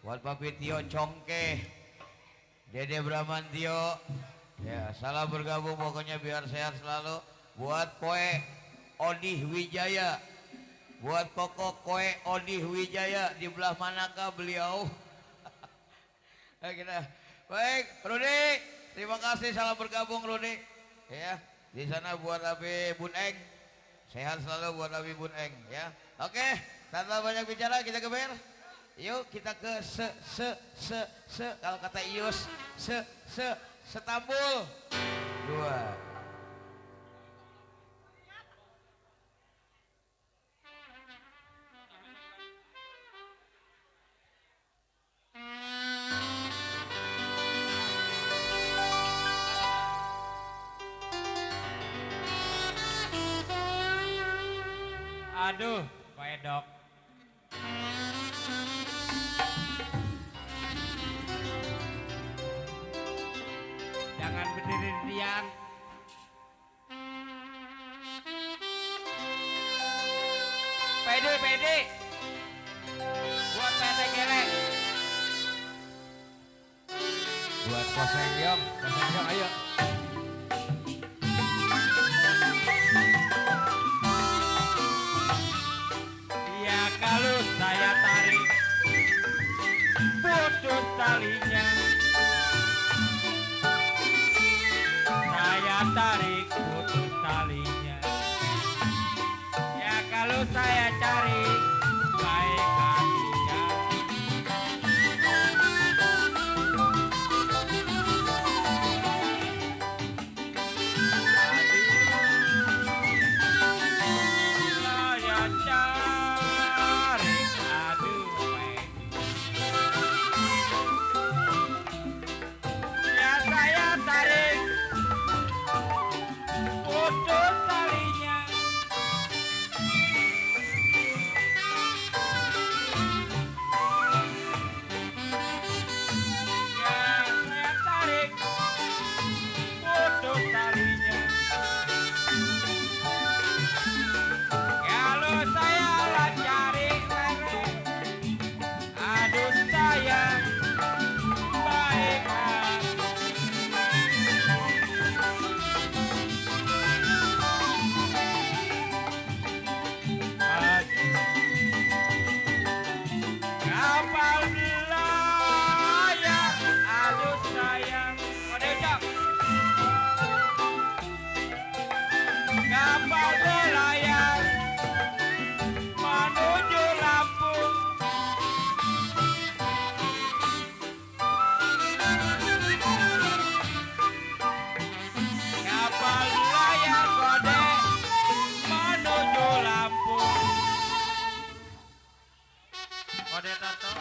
buat Papi Tio Congke, Dede Bramantio. Ya, salam bergabung pokoknya biar sehat selalu. Buat Koe Odih Wijaya, buat Koko Koe Odih Wijaya, di belah manakah beliau? Kita baik, Rudi, terima kasih, salam bergabung Rudi. Ya, di sana buat Abi Bun Eng, sehat selalu buat Abi Bun Eng. Ya, oke, tanpa banyak bicara kita geber. Yuk kita ke kalau kata Ius Setambul 2. Aduh, Pak Edok. Jangan berdiri diam. Pede. Buat pede gelek. Buat koseng yong ayo. Ya kalau saya tarik putus talinya, saya tarik putus talinya. Ya kalau saya cari baik hatinya. Saya cari, aduh baik. Ya saya tarik putus talinya. Ya saya tarik putus talinya. Kalau saya lah cari lere, aduh saya baik hati. Kapal belayar, aduh sayang. Ode ucap. Kapal belayar menuju Lampung. Kapal belayar kode menuju Lampung. Kode Tato.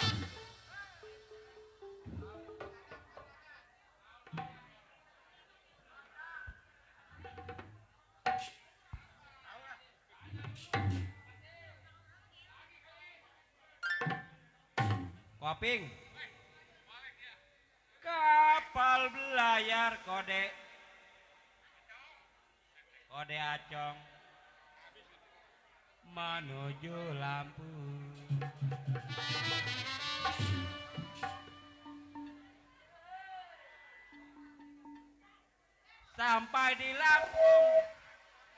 Koping. Kapal belayar kode Acong menuju Lampung. Sampai di Lampung,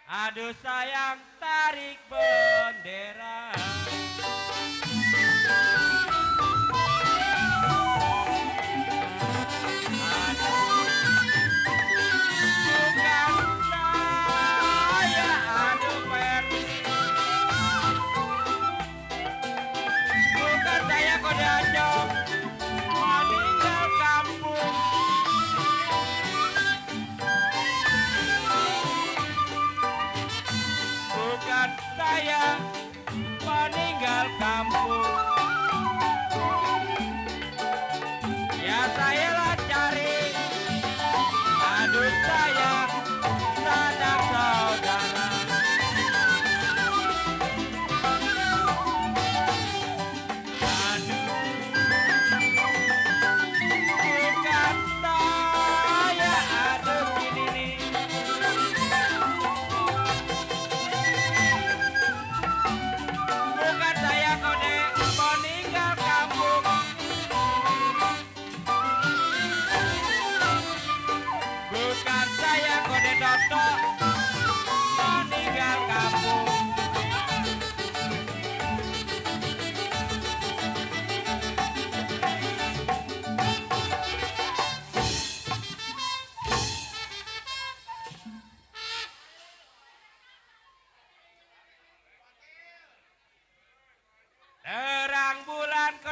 aduh sayang tarik bendera. Bukan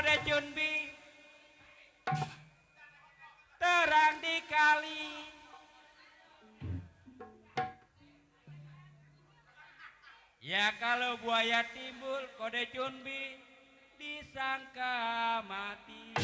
kode Junbi terang di kali. Ya kalau buaya timbul kode Junbi disangka mati.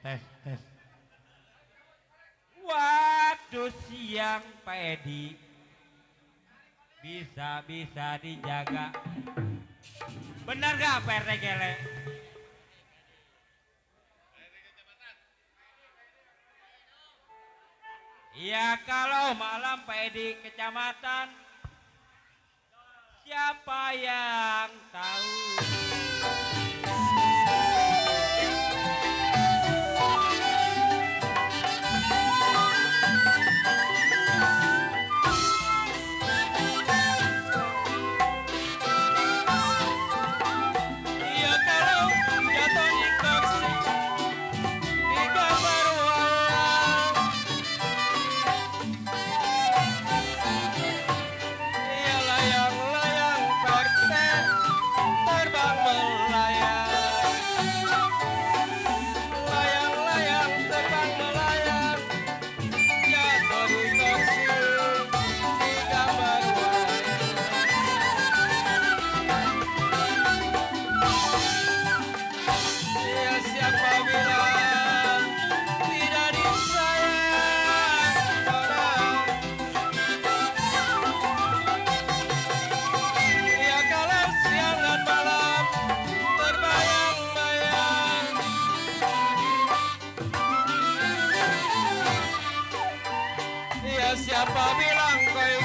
Tes. Waduh siang Pak Edi bisa dijaga. Benar gak Pak RT Gele? Ya kalau malam Pak Edi kecamatan siapa yang tahu? Siapa bilang kau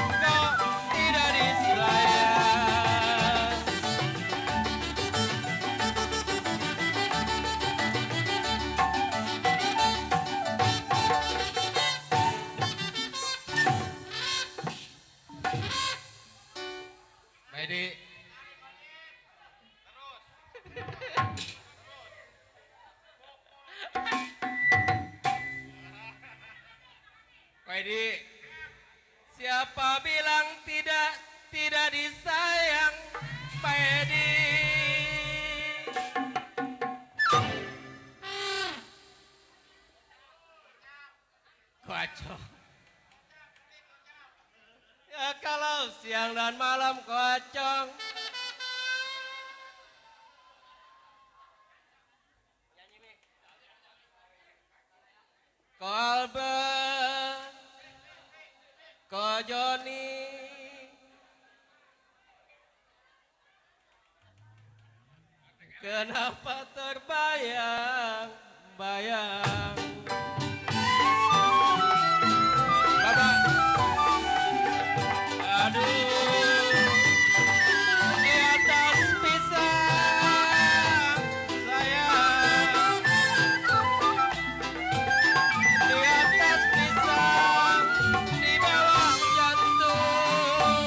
tidak disayang? Edi. Edi, siapa bilang tidak disayang, Pak Edi? Kacau. Ya kalau siang dan malam kocong. Kolben, Ko Joni, kenapa terbayang-bayang? Bapak, aduh, di atas pisang sayang, di atas pisang, di bawah jantung.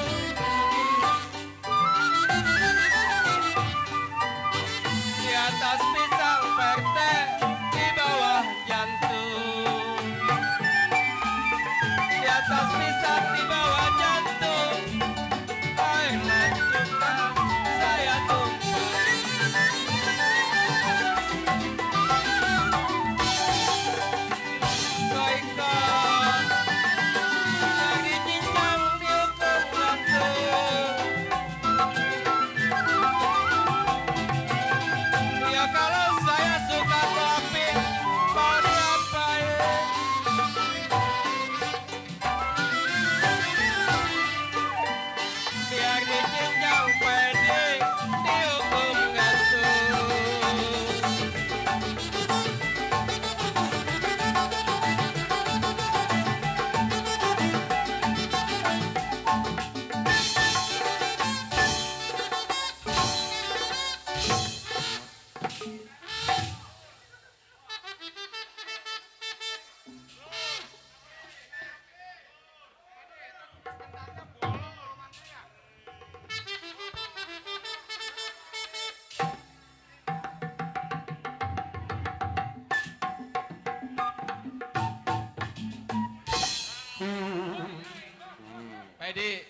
Edi.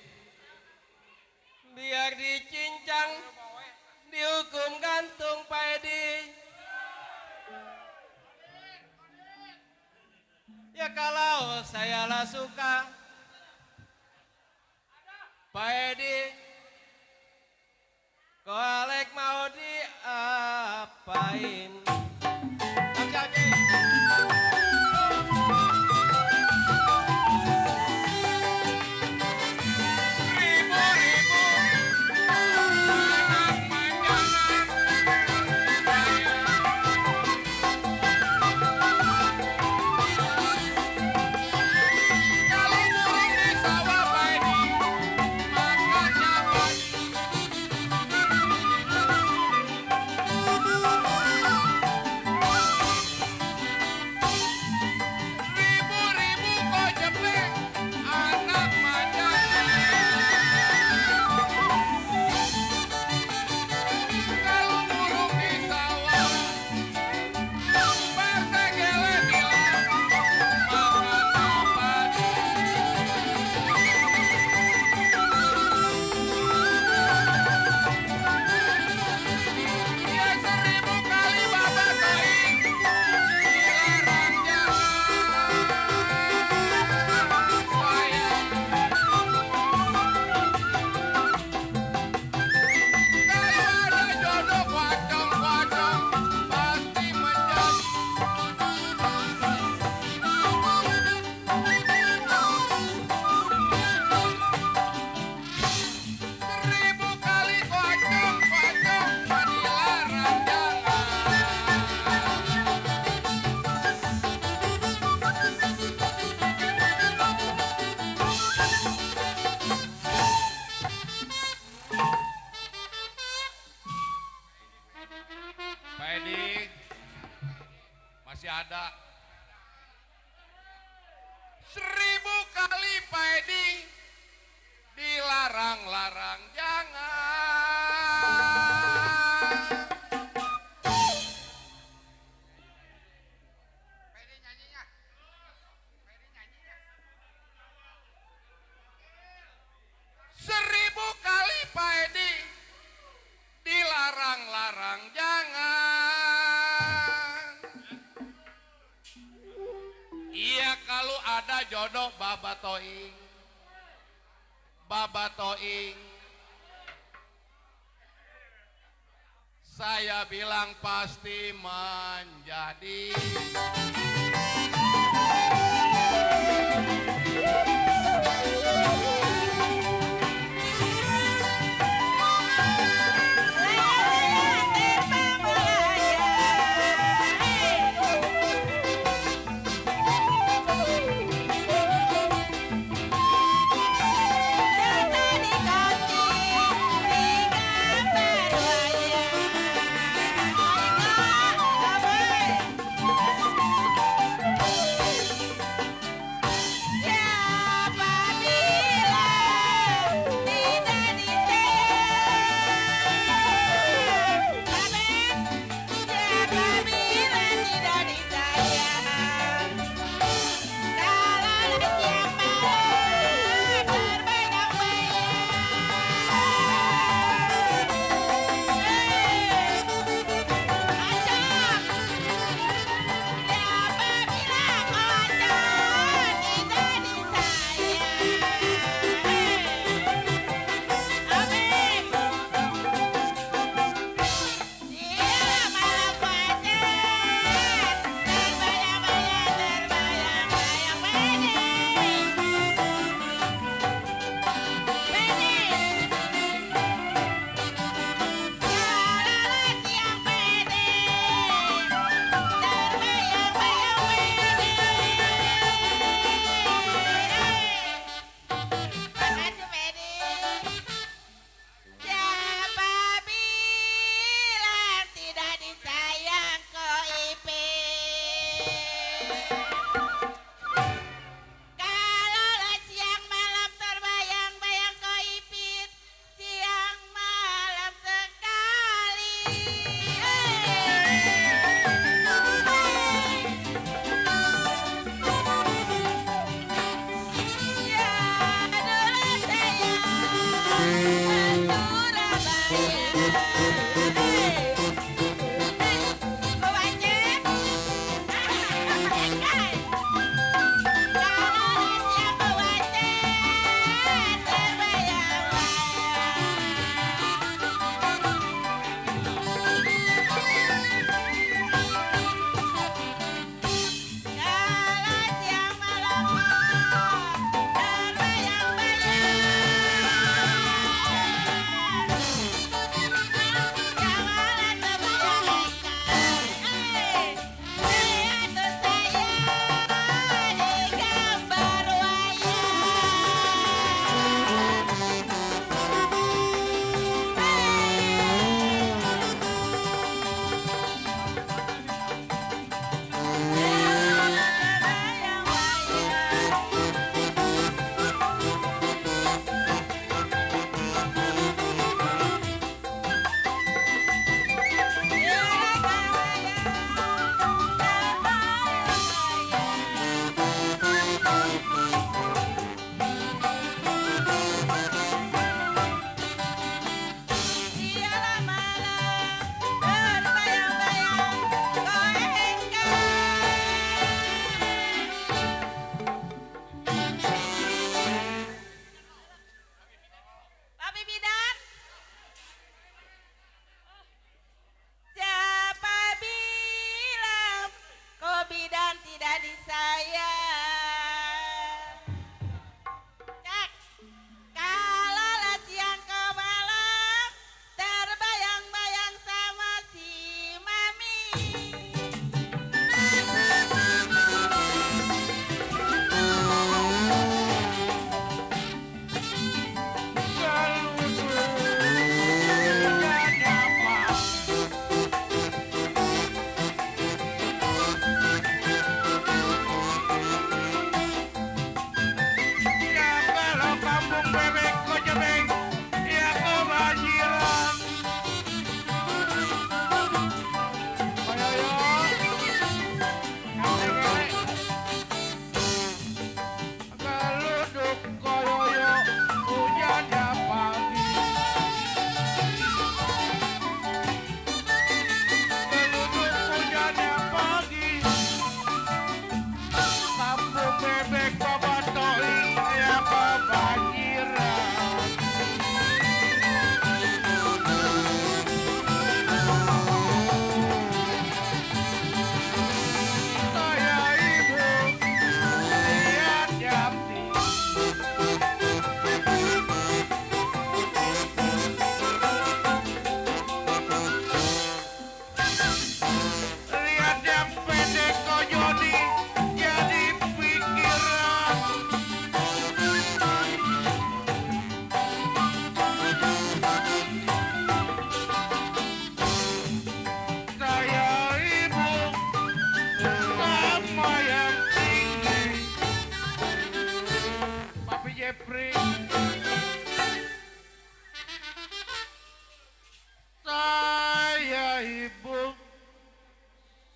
Biar dicincang, dihukum gantung Pak Edi. Ya kalau saya lah suka, Pak Edi, kau Alek mau diapain? Oke, oke. Pak Edi masih ada. 1000 kali Pak Edi dilarang-larang jangan. Pak Edi nyanyinya. Pak Edi nyanyinya. 1000 kali Pak Edi dilarang-larang jangan. Iya kalau ada jodoh Baba Toing, Baba Toing, saya bilang pasti menjadi.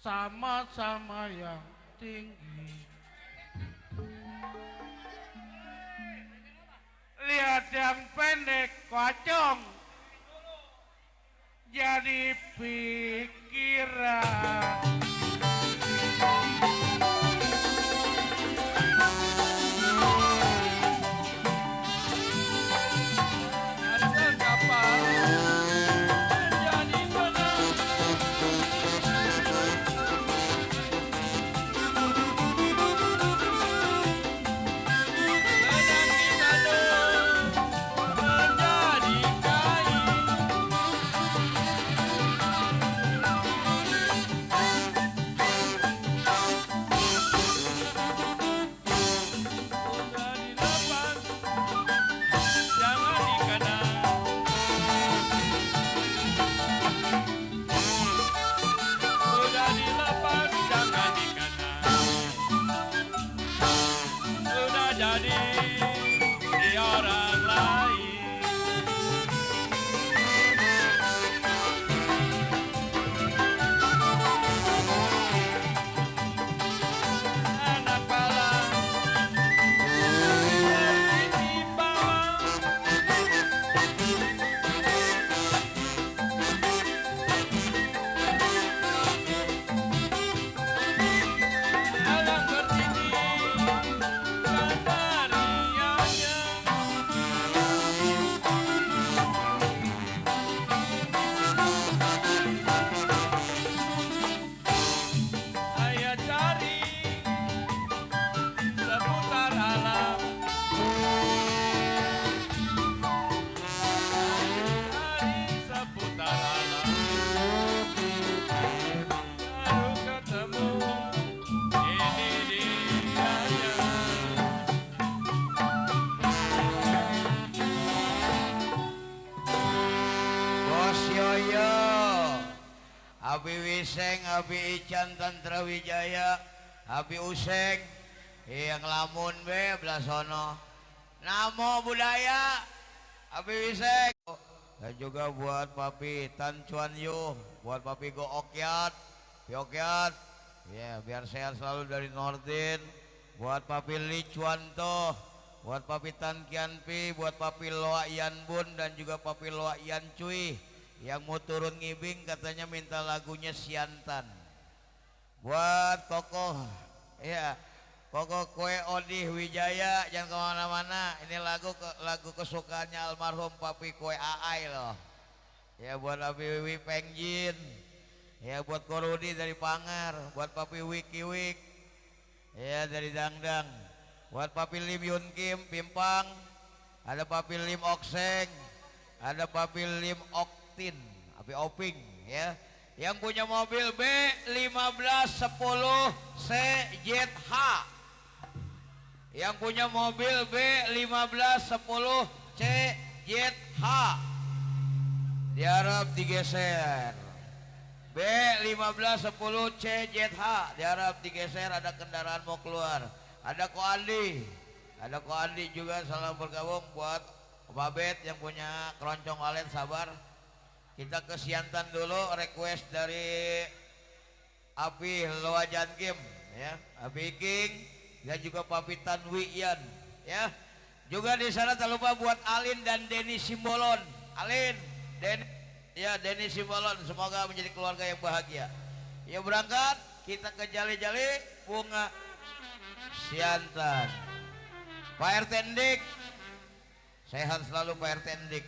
sama-sama yang tinggi. Lihat yang pendek kocong jadi pikiran. Abi Wiseng, Abi Ican Tantra Wijaya, Abi Useng, yang lamun be belah sono. Namo budaya, Abi Wiseng. Dan juga buat Papi Tan Chuan Yu, buat Papi Go Okyat, Piokyat, ya biar sehat selalu dari Nordin. Buat Papi Li Chuanto, buat Papi Tan Kianpi, buat Papi Loa Ian Bun dan juga Papi Loa Ian Cui. Yang mau turun ngibing katanya minta lagunya Siantan. Buat Koko, ya Koko Kue Odih Wijaya, jangan kemana-mana. Ini lagu kesukaannya almarhum Papi Kue Aai loh. Ya buat Papi Wiwi Pengjin, ya buat Korudi dari Pangar, buat Papi Wiki Wik, ya dari Dangdang, buat Papi Lim Yun Kim Pimpang, ada Papi Lim Okseng, ada Papi Lim Oktin, Papi Oping, ya. Yang punya mobil B1510 CZH, yang punya mobil B1510 CZH diharap digeser. B1510 CZH diharap digeser, ada kendaraan mau keluar. Ada Ko Andi juga salam bergabung. Buat Babet yang punya keroncong walet sabar. Kita ke Siantan dulu, request dari Api Loa Jankim, ya, Api King dan juga Papi Tanwi Ian, ya. Juga di sana tak lupa buat Alin dan Denny Simbolon. Alin, Denny Simbolon, semoga menjadi keluarga yang bahagia. Ya berangkat, kita ke Jali-Jali Bunga Siantan. Pak RT Ndik, sehat selalu Pak RT Ndik.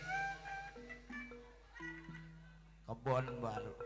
Kebon Baru.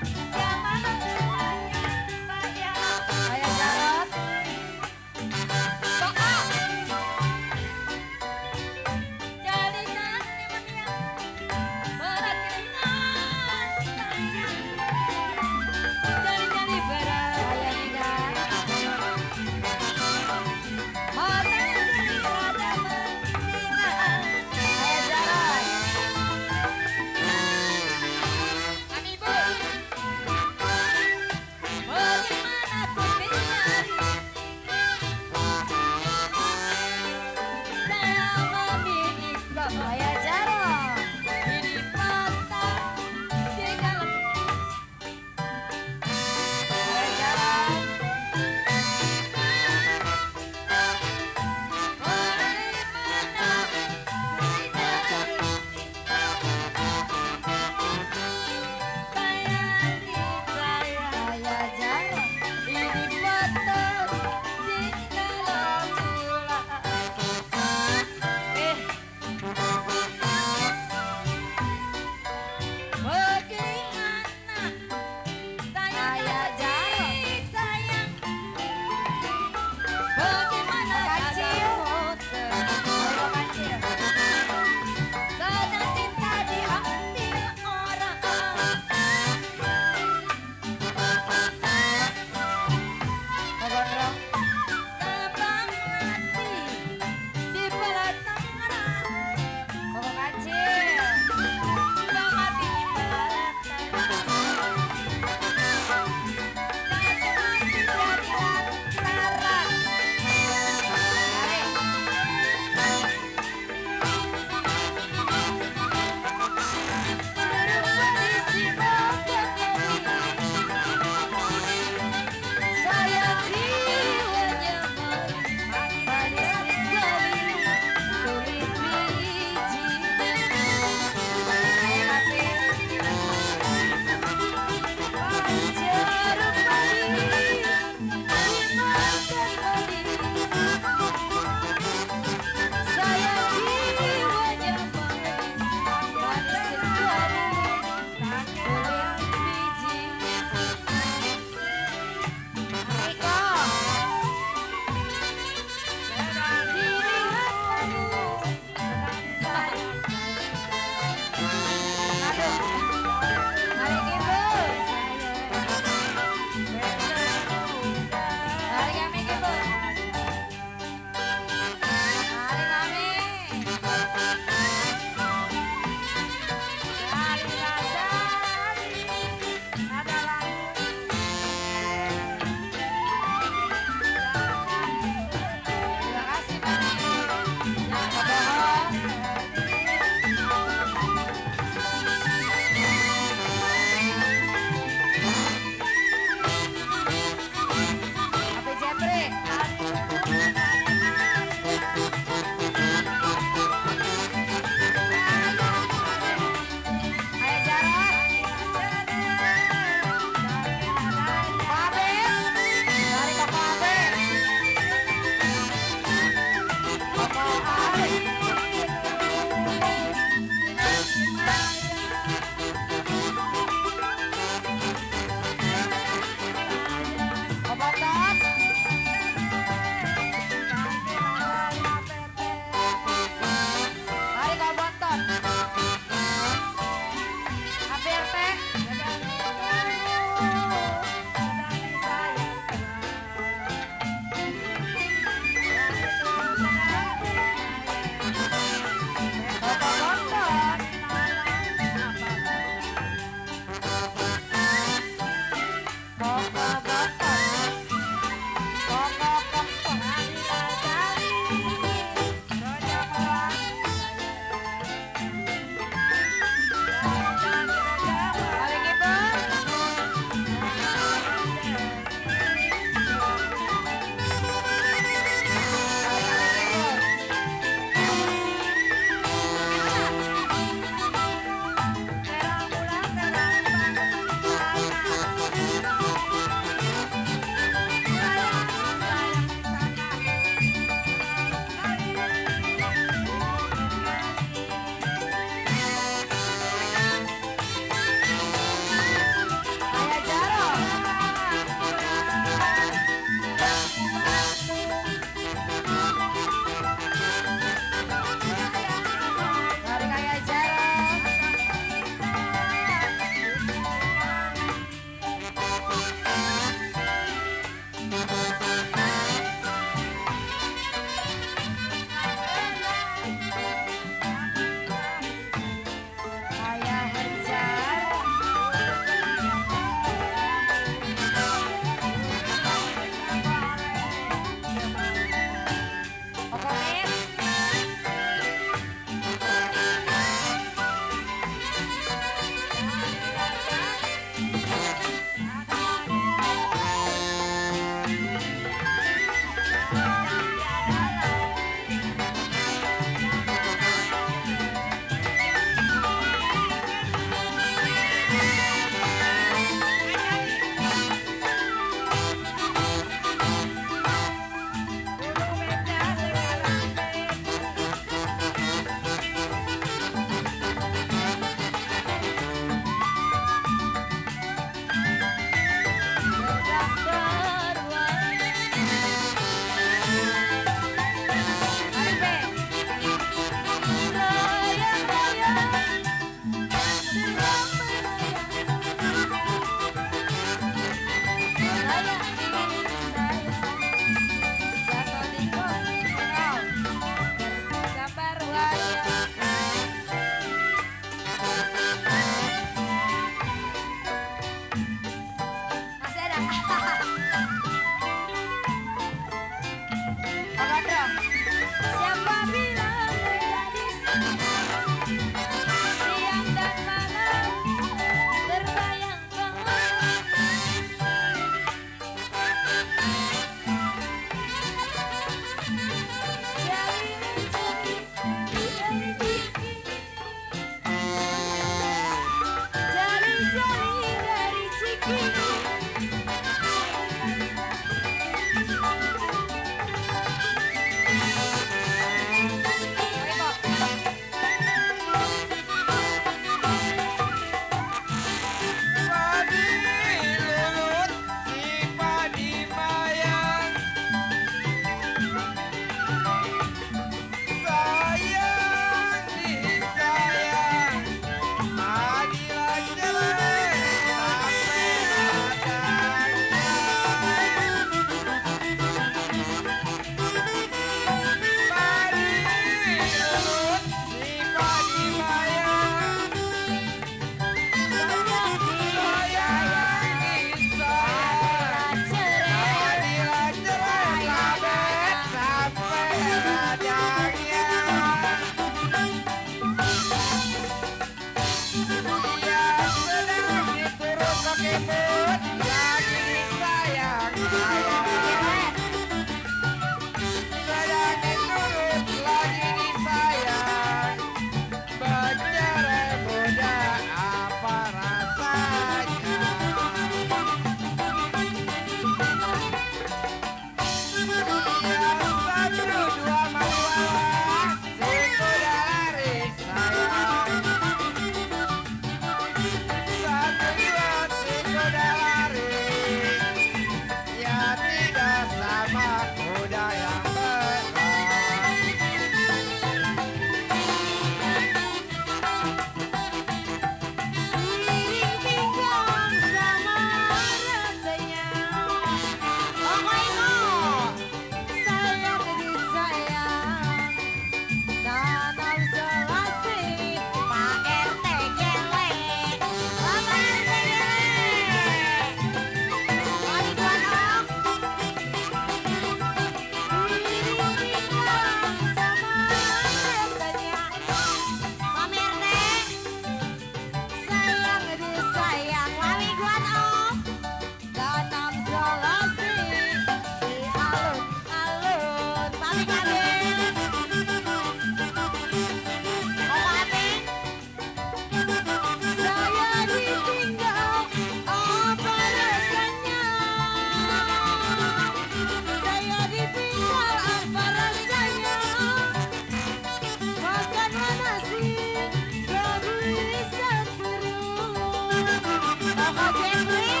Koko Jeffrey.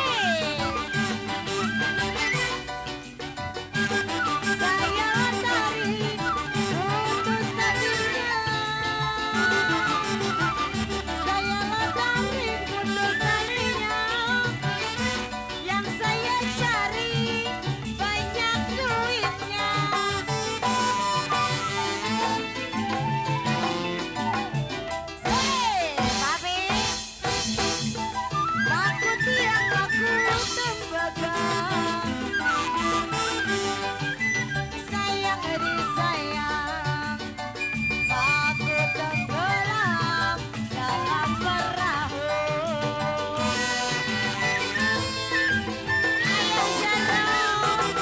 Saya lestari putus tadinya. Saya lestari putus tadinya. Yang saya cari banyak duitnya. Hei, papi. Baku tiang baku tembaga. Sayang disayang. Baku tenggelam dalam perahu. Ayah jarang.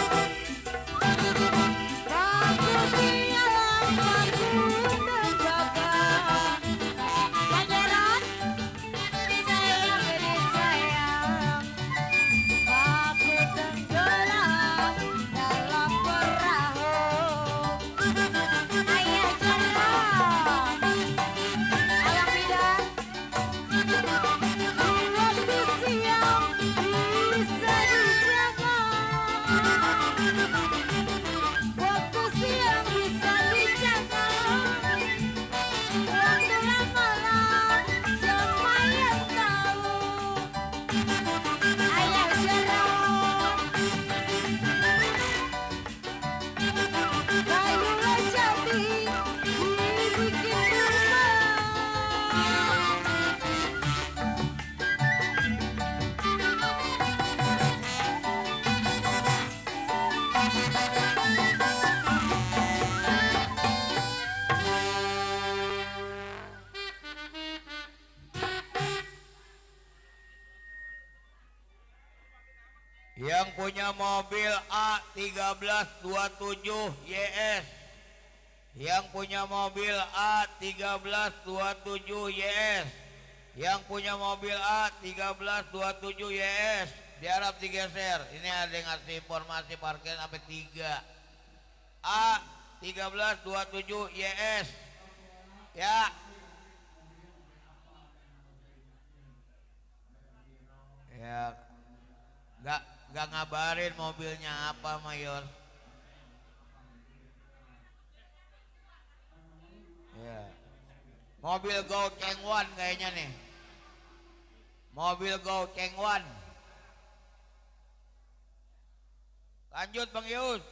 Baku tiang baku tembaga. Pangeran. Sayang disayang, baku tenggelam dalam perahu. Ayah jarang, ayah bidan, waktu siang bisa dijaga. Waktu siang bisa dijaga. Waktu malam siapa yang tahu? Ayah jarang, kayu jati dibikin rumah. Yang punya mobil A1327 YS. Yang punya mobil A1327 YS. Yang punya mobil A1327 YS. Diharap digeser. Ini ada yang ngasih informasi parkir sampai 3. A1327 YS. Ya. Ya. Gak ngabarin mobilnya apa, Mayor. Ya. Mobil Go Chengwan kayaknya nih. Mobil Go Chengwan. Lanjut Bang Yus.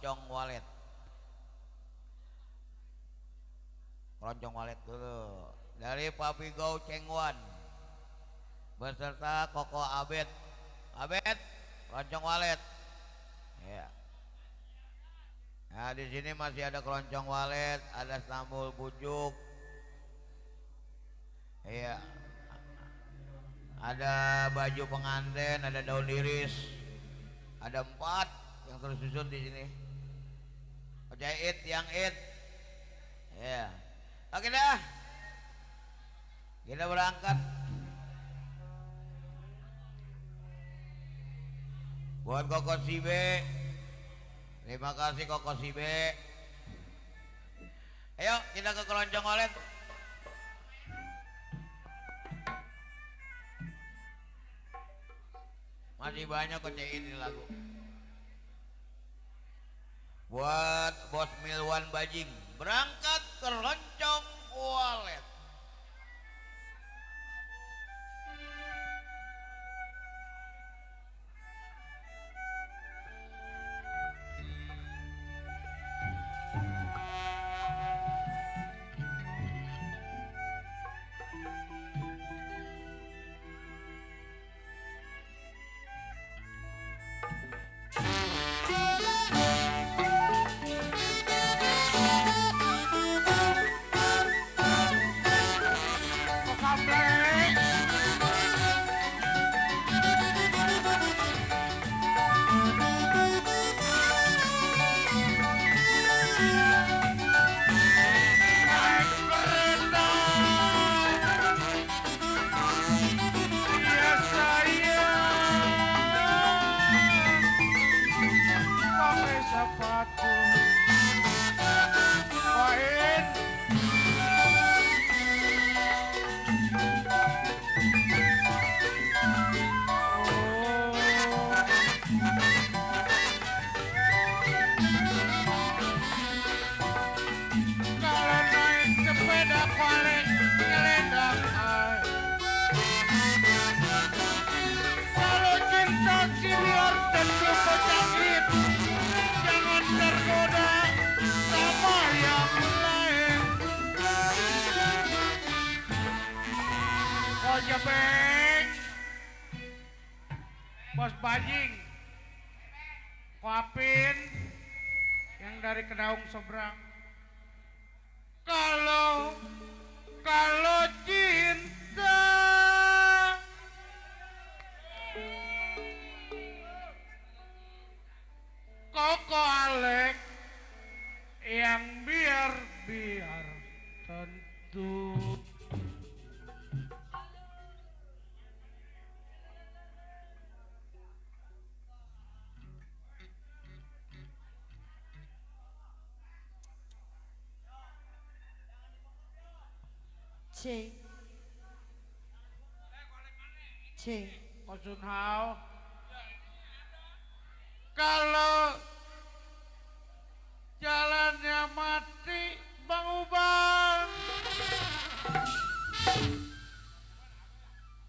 keroncong walet. Keroncong walet dulu dari Papi Go Cengwan beserta Koko Abed. Abed, keroncong walet. Ya. Nah, di sini masih ada keroncong walet, ada sambal bujuk. Iya. Ada baju pengantin, ada daun iris. Ada 4 yang tersusun di sini. Ojait, yang it. Ya. Oke dah. Kita berangkat. Buat Koko Sibe. Terima kasih Koko Sibe. Ayo kita ke keroncong walet. Masih banyak kecein ini lagu. Buat Bos Milwan Bajing. Berangkat keroncong walet. Bos Bajing, Koapin yang dari Kedaung seberang. Kalau cinta Koko Alek yang biar tentu. C. Kosun Hao. Kalau jalannya mati Bang Ubang,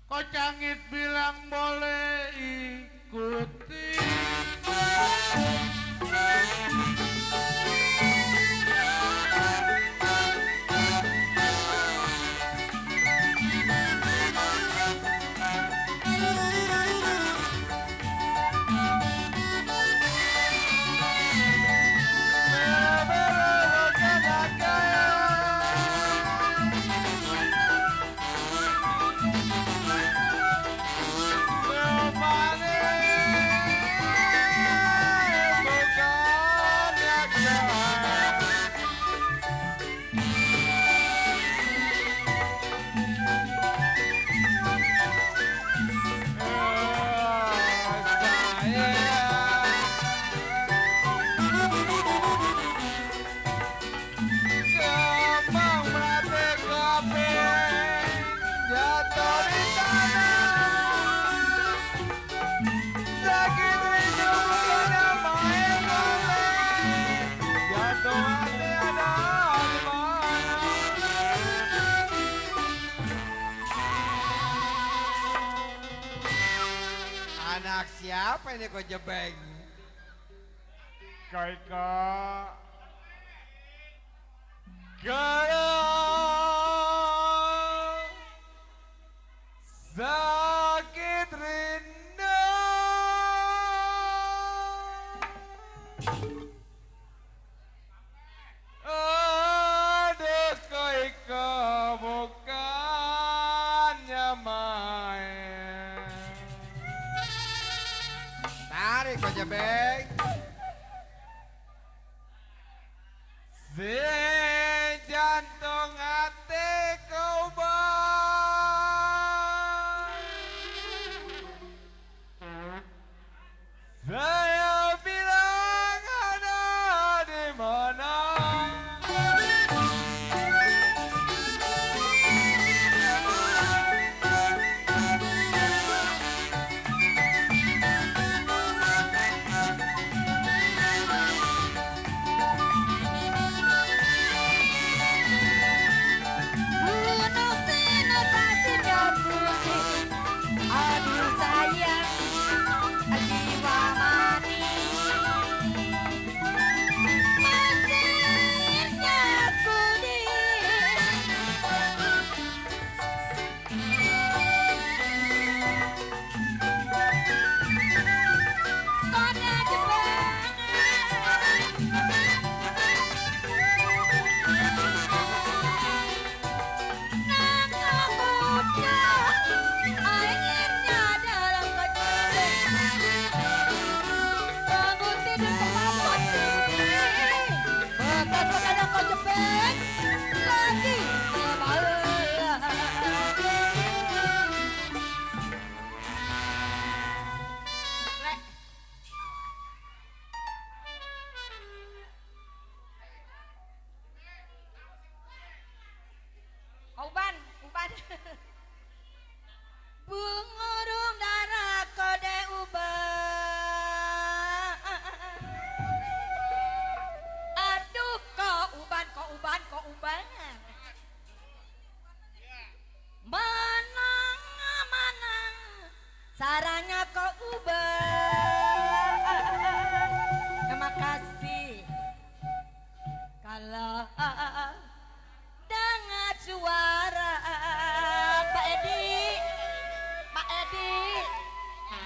kok Cangit bilang boleh ikuti. Anak siapa ini kok jebeng? Kaika Gara sakit rindu aduh Kaika bukannya main. Tarik aja Beng. Si jantung hati kau bang, saya bilang ada di mana. Aduh sayang, jiwa mati. Akhirnya aku kona akhirnya dalam bangun tidur kemampuan diri bekas begadang kau jebek lagi semalam. Lek. Uban. Bungurung darah kode uban. Aduh kok uban. Manang sarangnya kok uban. Terima kasih. Kalau dengan suara Pak Edi,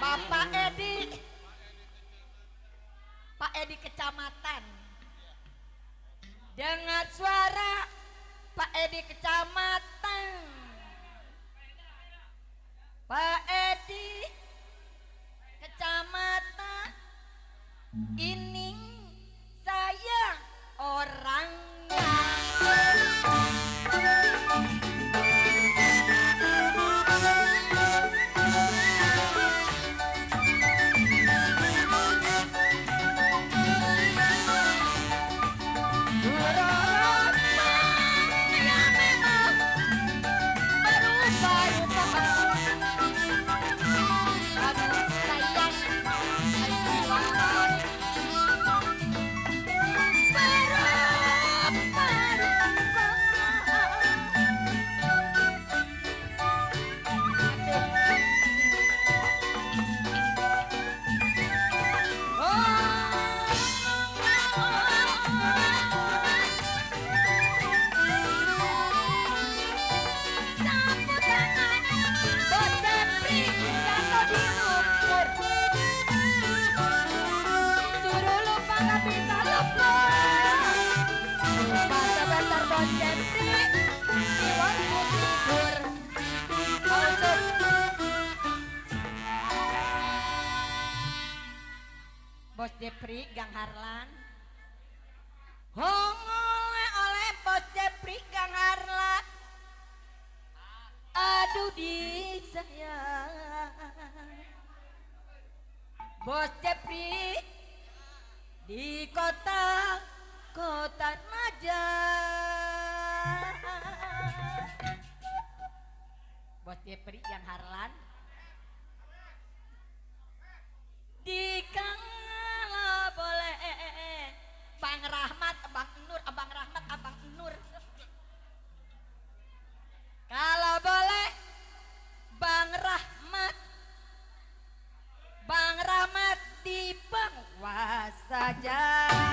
Bapak Edi, Pak Edi Kecamatan. Dengan suara Pak Edi Kecamatan, Pak Edi Kecamatan, ini saya orangnya. Bos Jepri Gang Harlan. Oleh Bos Jepri Gang Harlan. Aduh di saya. Bos Jepri di kota Raja. Bos Jepri Gang Harlan. Dikala boleh Bang Rahmat, Abang Nur, Abang Rahmat, Abang Nur. Kalau boleh Bang Rahmat, Bang Rahmat dibawa saja.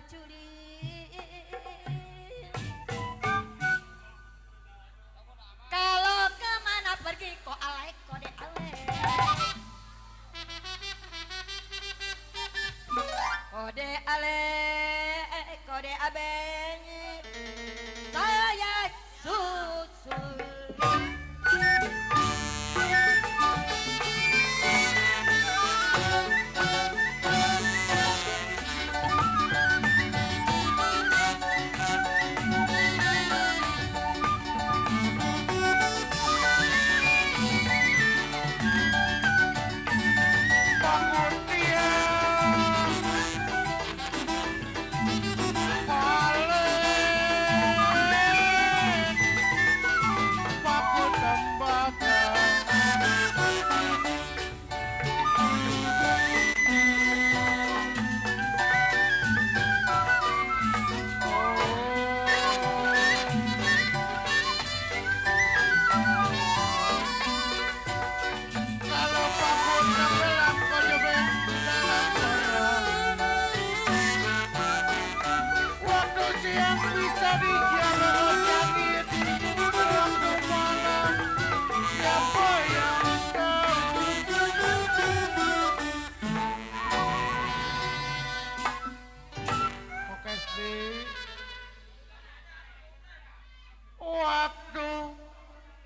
curi. Kalau kemana pergi kok alay kode alay. Kode alay, kode abeng. Saya susul.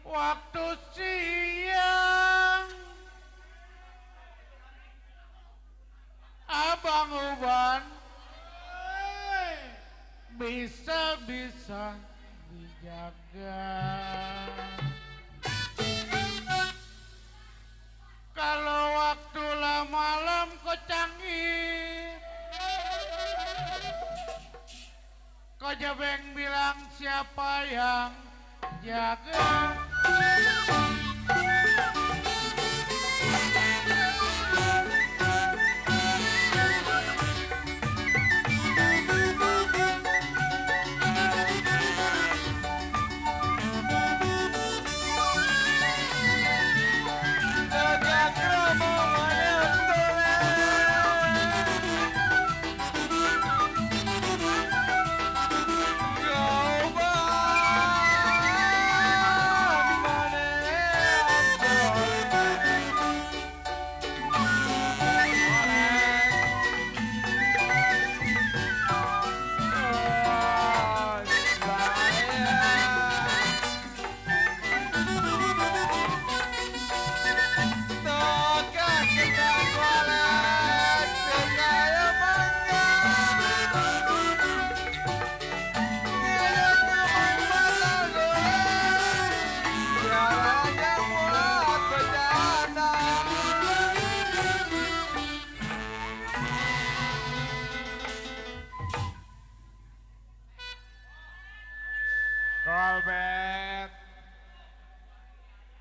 Waktu siang Abang Uban bisa-bisa dijaga. Kalau waktu malam kau canggih, kau jebeng bilang siapa yang jaga. Kolbet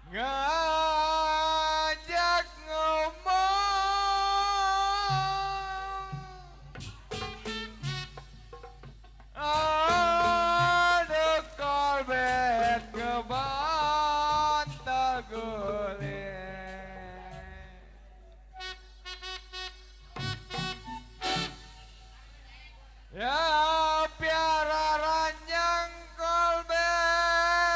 ngajak ngomong, aduh Kolbet ngebantah guling. Ya piara ranjang Kolbet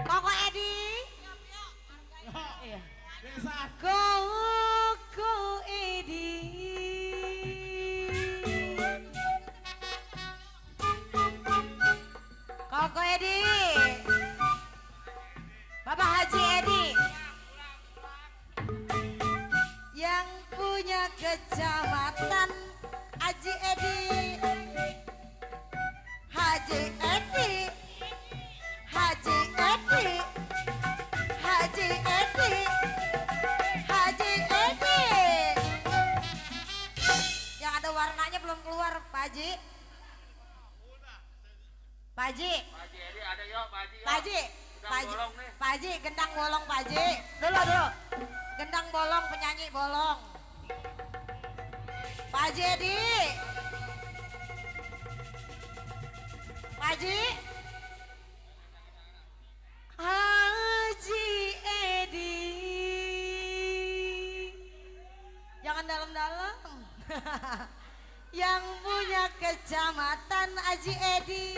Koko Edi. Iya. Desa. Koko Edi. Koko Edi. Bapak Haji Edi. Yang punya kecamatan Haji Edi. Haji Edi. Haji Edi. Haji Edi. Haji Edi. Yang ada warnanya belum keluar, Pak Haji. Pak Haji. Pak Haji Edi ada yuk, Pak Haji. Pak Haji. Pak Haji. bolong nih. Pak Haji, gendang bolong Pak Haji. Dulu. Gendang bolong, penyanyi bolong. Pak Haji Edi. Pak Haji. Haji Edi. Jangan dalam-dalam. Yang punya kecamatan Haji Edi.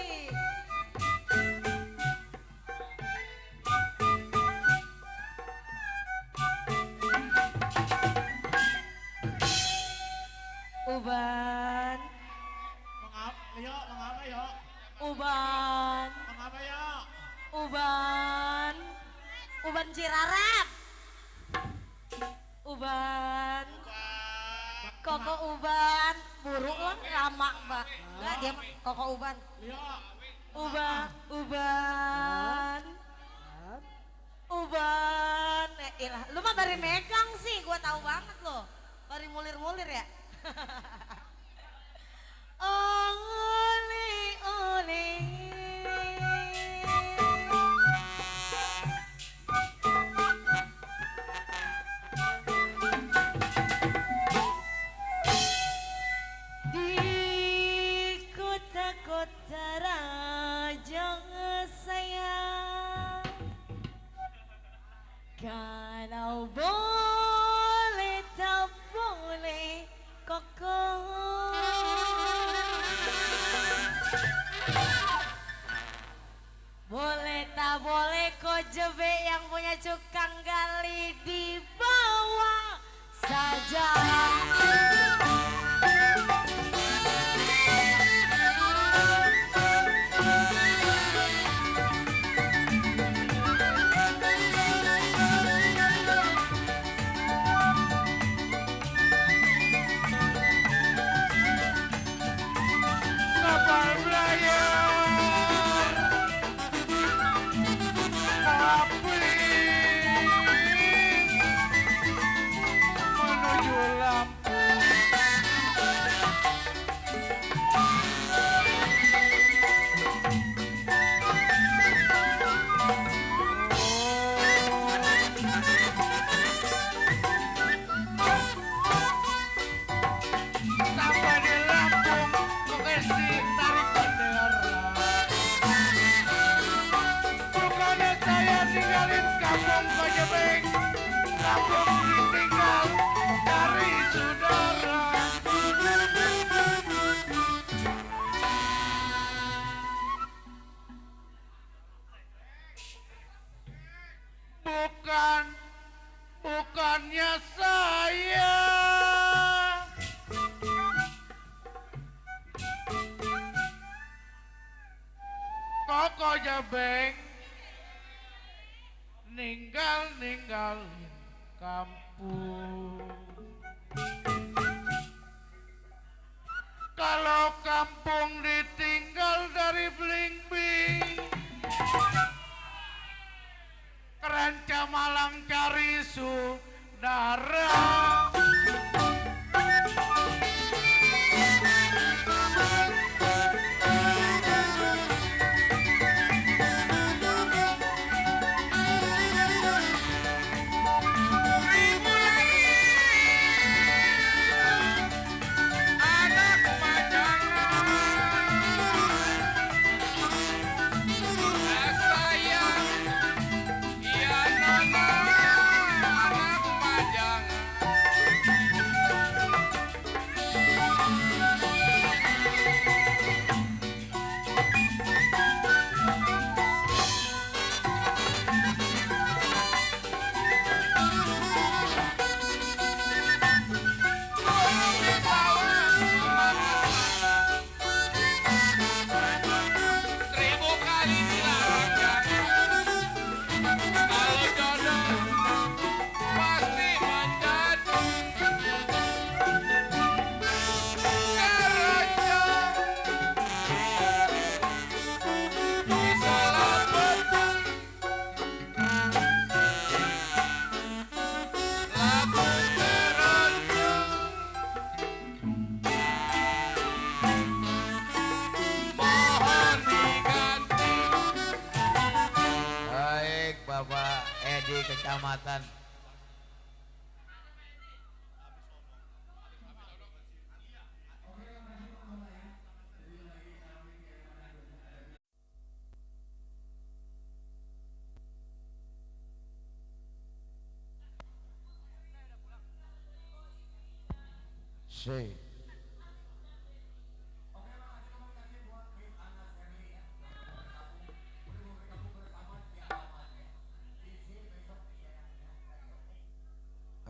Uban. Mengapa yuk? Uban. Mengapa yuk? Uban. Uban Cirarap. Uban. Koko Uban. Buruk lah lama, Mbak. Enggak dia Koko Uban. Uban. Uban. Ilah, lu mah bari megang sih, gua tahu banget lo. Bari mulir-mulir ya. Ole. Di kota-kota raja saya, kalau boleh tak boleh koko. Boleh tak boleh kok jebe yang punya cukang gali di bawah saja. Kapal belayar. Api. Menuju Lampung. Sampai di Lampung, Bekasi tarik bendera. Bukannya saya tinggalin kampung Kojebeng, kampung ditinggal dari saudara. Bukannya saya. Koko Jabeng ninggalin kampung. Kalau kampung ditinggal dari bling-bling, keranca Malang cari saudara. Anak majangan, sayang, iya nona, anak majangan. kecamatan. Si.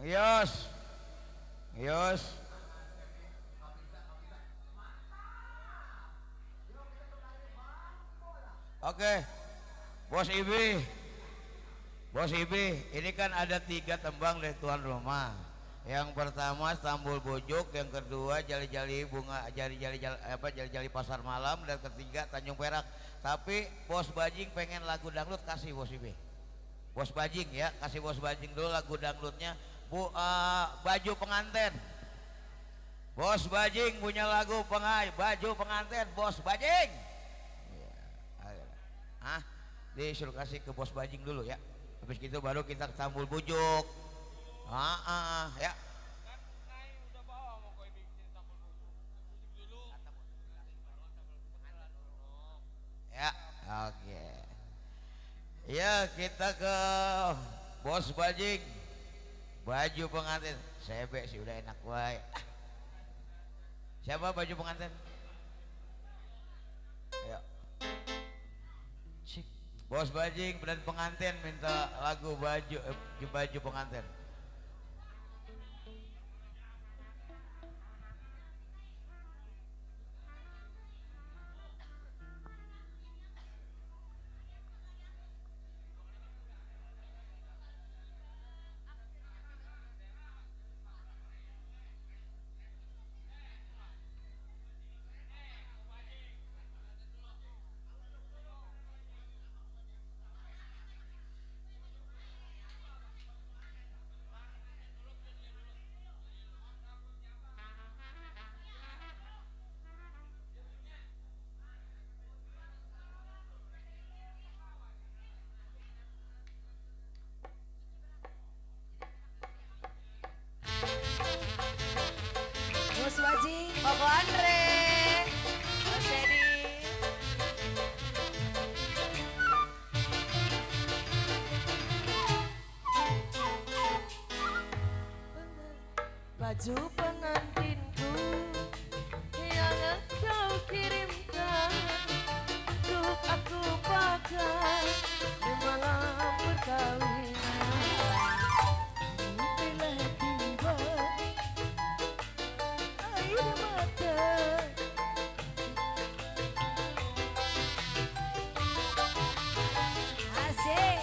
Yos. Yos. Oke. Bos Ibi. Bos Ibi, ini kan ada 3 tembang dari tuan rumah. Yang pertama Stambul Bujuk, yang kedua jali-jali bunga, jali-jali pasar malam, dan ketiga Tanjung Perak. Tapi Bos Bajing pengen lagu dangdut, kasih Bos Ibi. Bos Bajing ya, kasih Bos Bajing dulu lagu dangdutnya. Baju pengantin. Bos Bajing punya lagu baju pengantin Bos Bajing. Ah, disuruh kasih ke Bos Bajing dulu ya. Habis itu baru kita ke Stambul Bujuk. Ya. Ya, oke. Ya, kita ke Bos Bajing. Baju pengantin. Sebe sih udah enak wae. Siapa baju pengantin? Ya. Bos Bajing dan pengantin minta lagu baju pengantin. Bos Bajing, Koko Andre, Mas Edi. Baju pengantinku yang engkau kirimkan untuk aku pakai di malam perkawinan. Bila tiba air mata asik.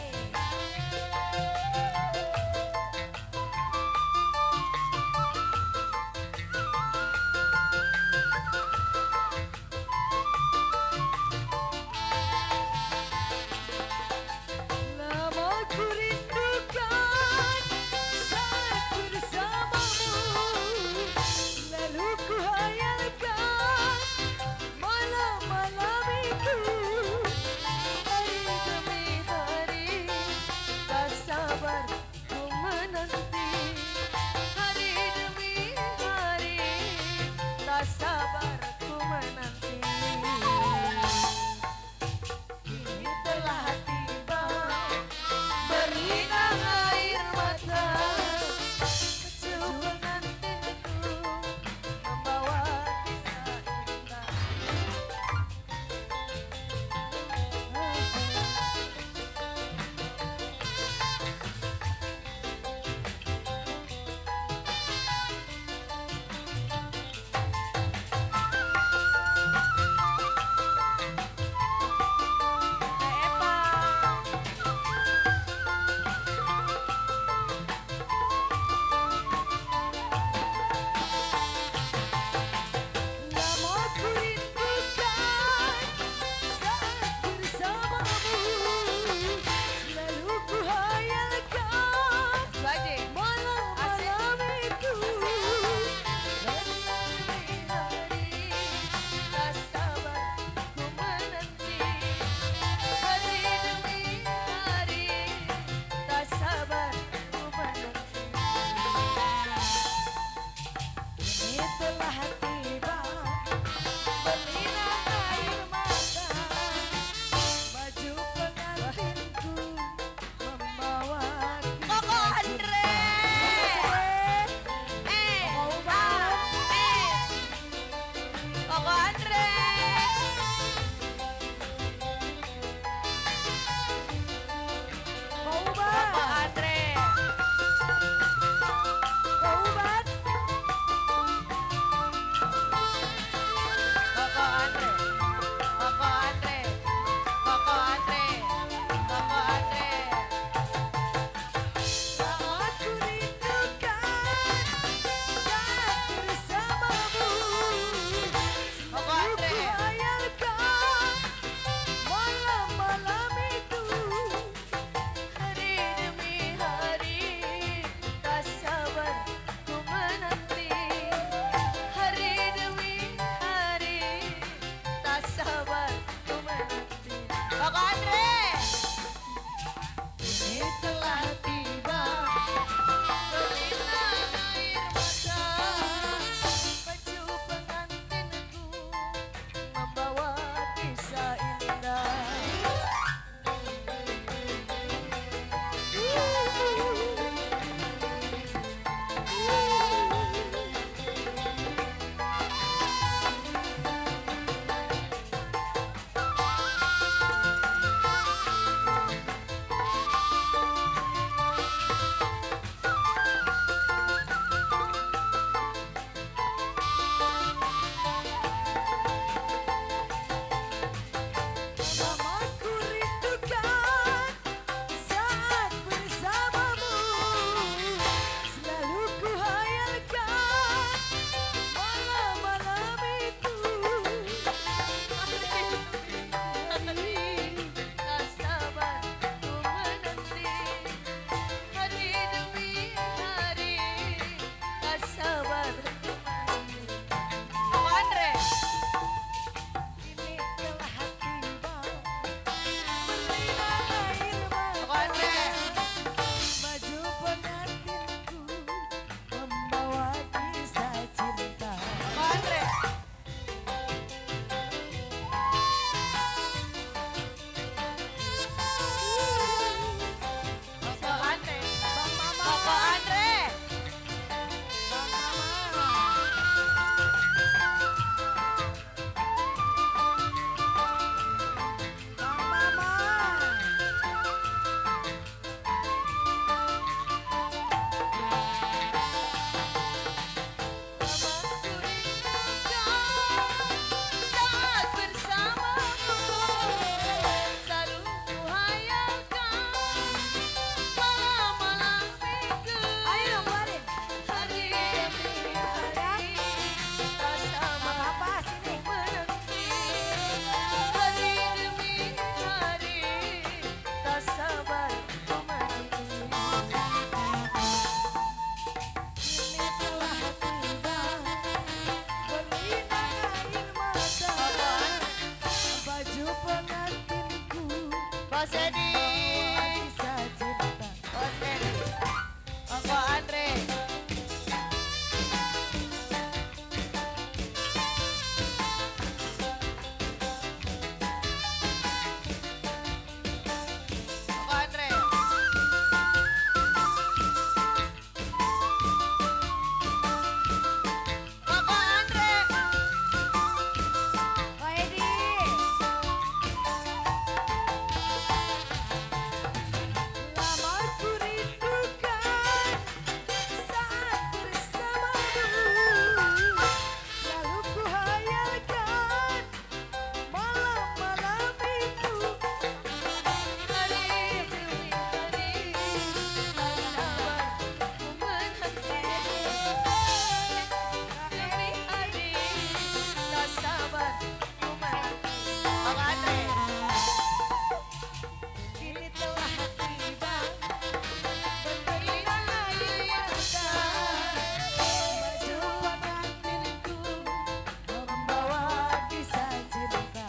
pengantinku Bos Edi. kisah cinta. Bos Edi. Koko Andre. Koko Andre. Koko Andre. Kak Edi. Lama ku rindukan saat bersamamu. Lalu ku hayalkan malam-malam itu. Hari demi hari tak sabar ku menanti. Demi hari tak sabar ku menanti. Koko Andre. Kini telah tiba berpindah air mata. Baju pengantinku membawa kisah cinta.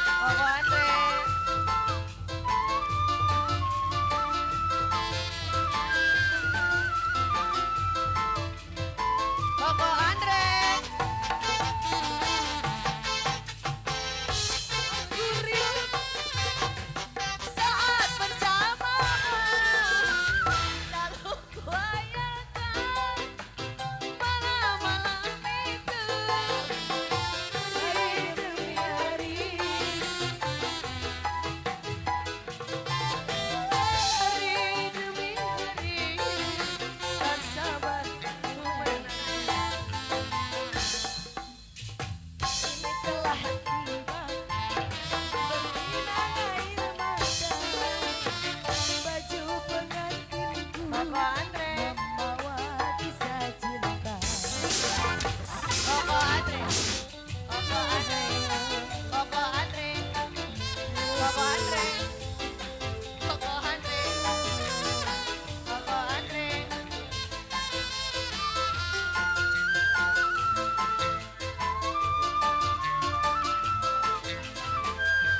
Koko Andre. Koko Andre. Saat bersamamu, lalu ku hayalkan malam-malam itu. Hari demi hari, Hari demi hari tak sabar ku menanti. kini telah tiba berpindah air mata. Baju pengantinku Koko Andre. membawa kisah cinta. Koko Andre. Koko Andre. Koko Andre. Koko Andre. Koko Andre. Koko Andre.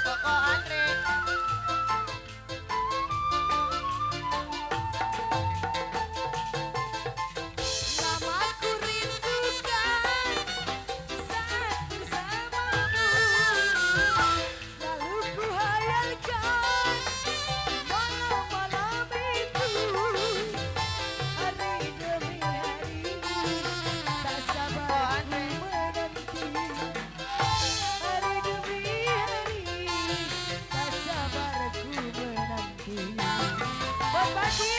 Koko Andre. Lama ku rindukan saat bersamamu. Lalu ku hayalkan malam-malam itu. Hari demi hari tak sabar ku menanti. Hari demi hari tak sabar ku menanti. Bos Pati.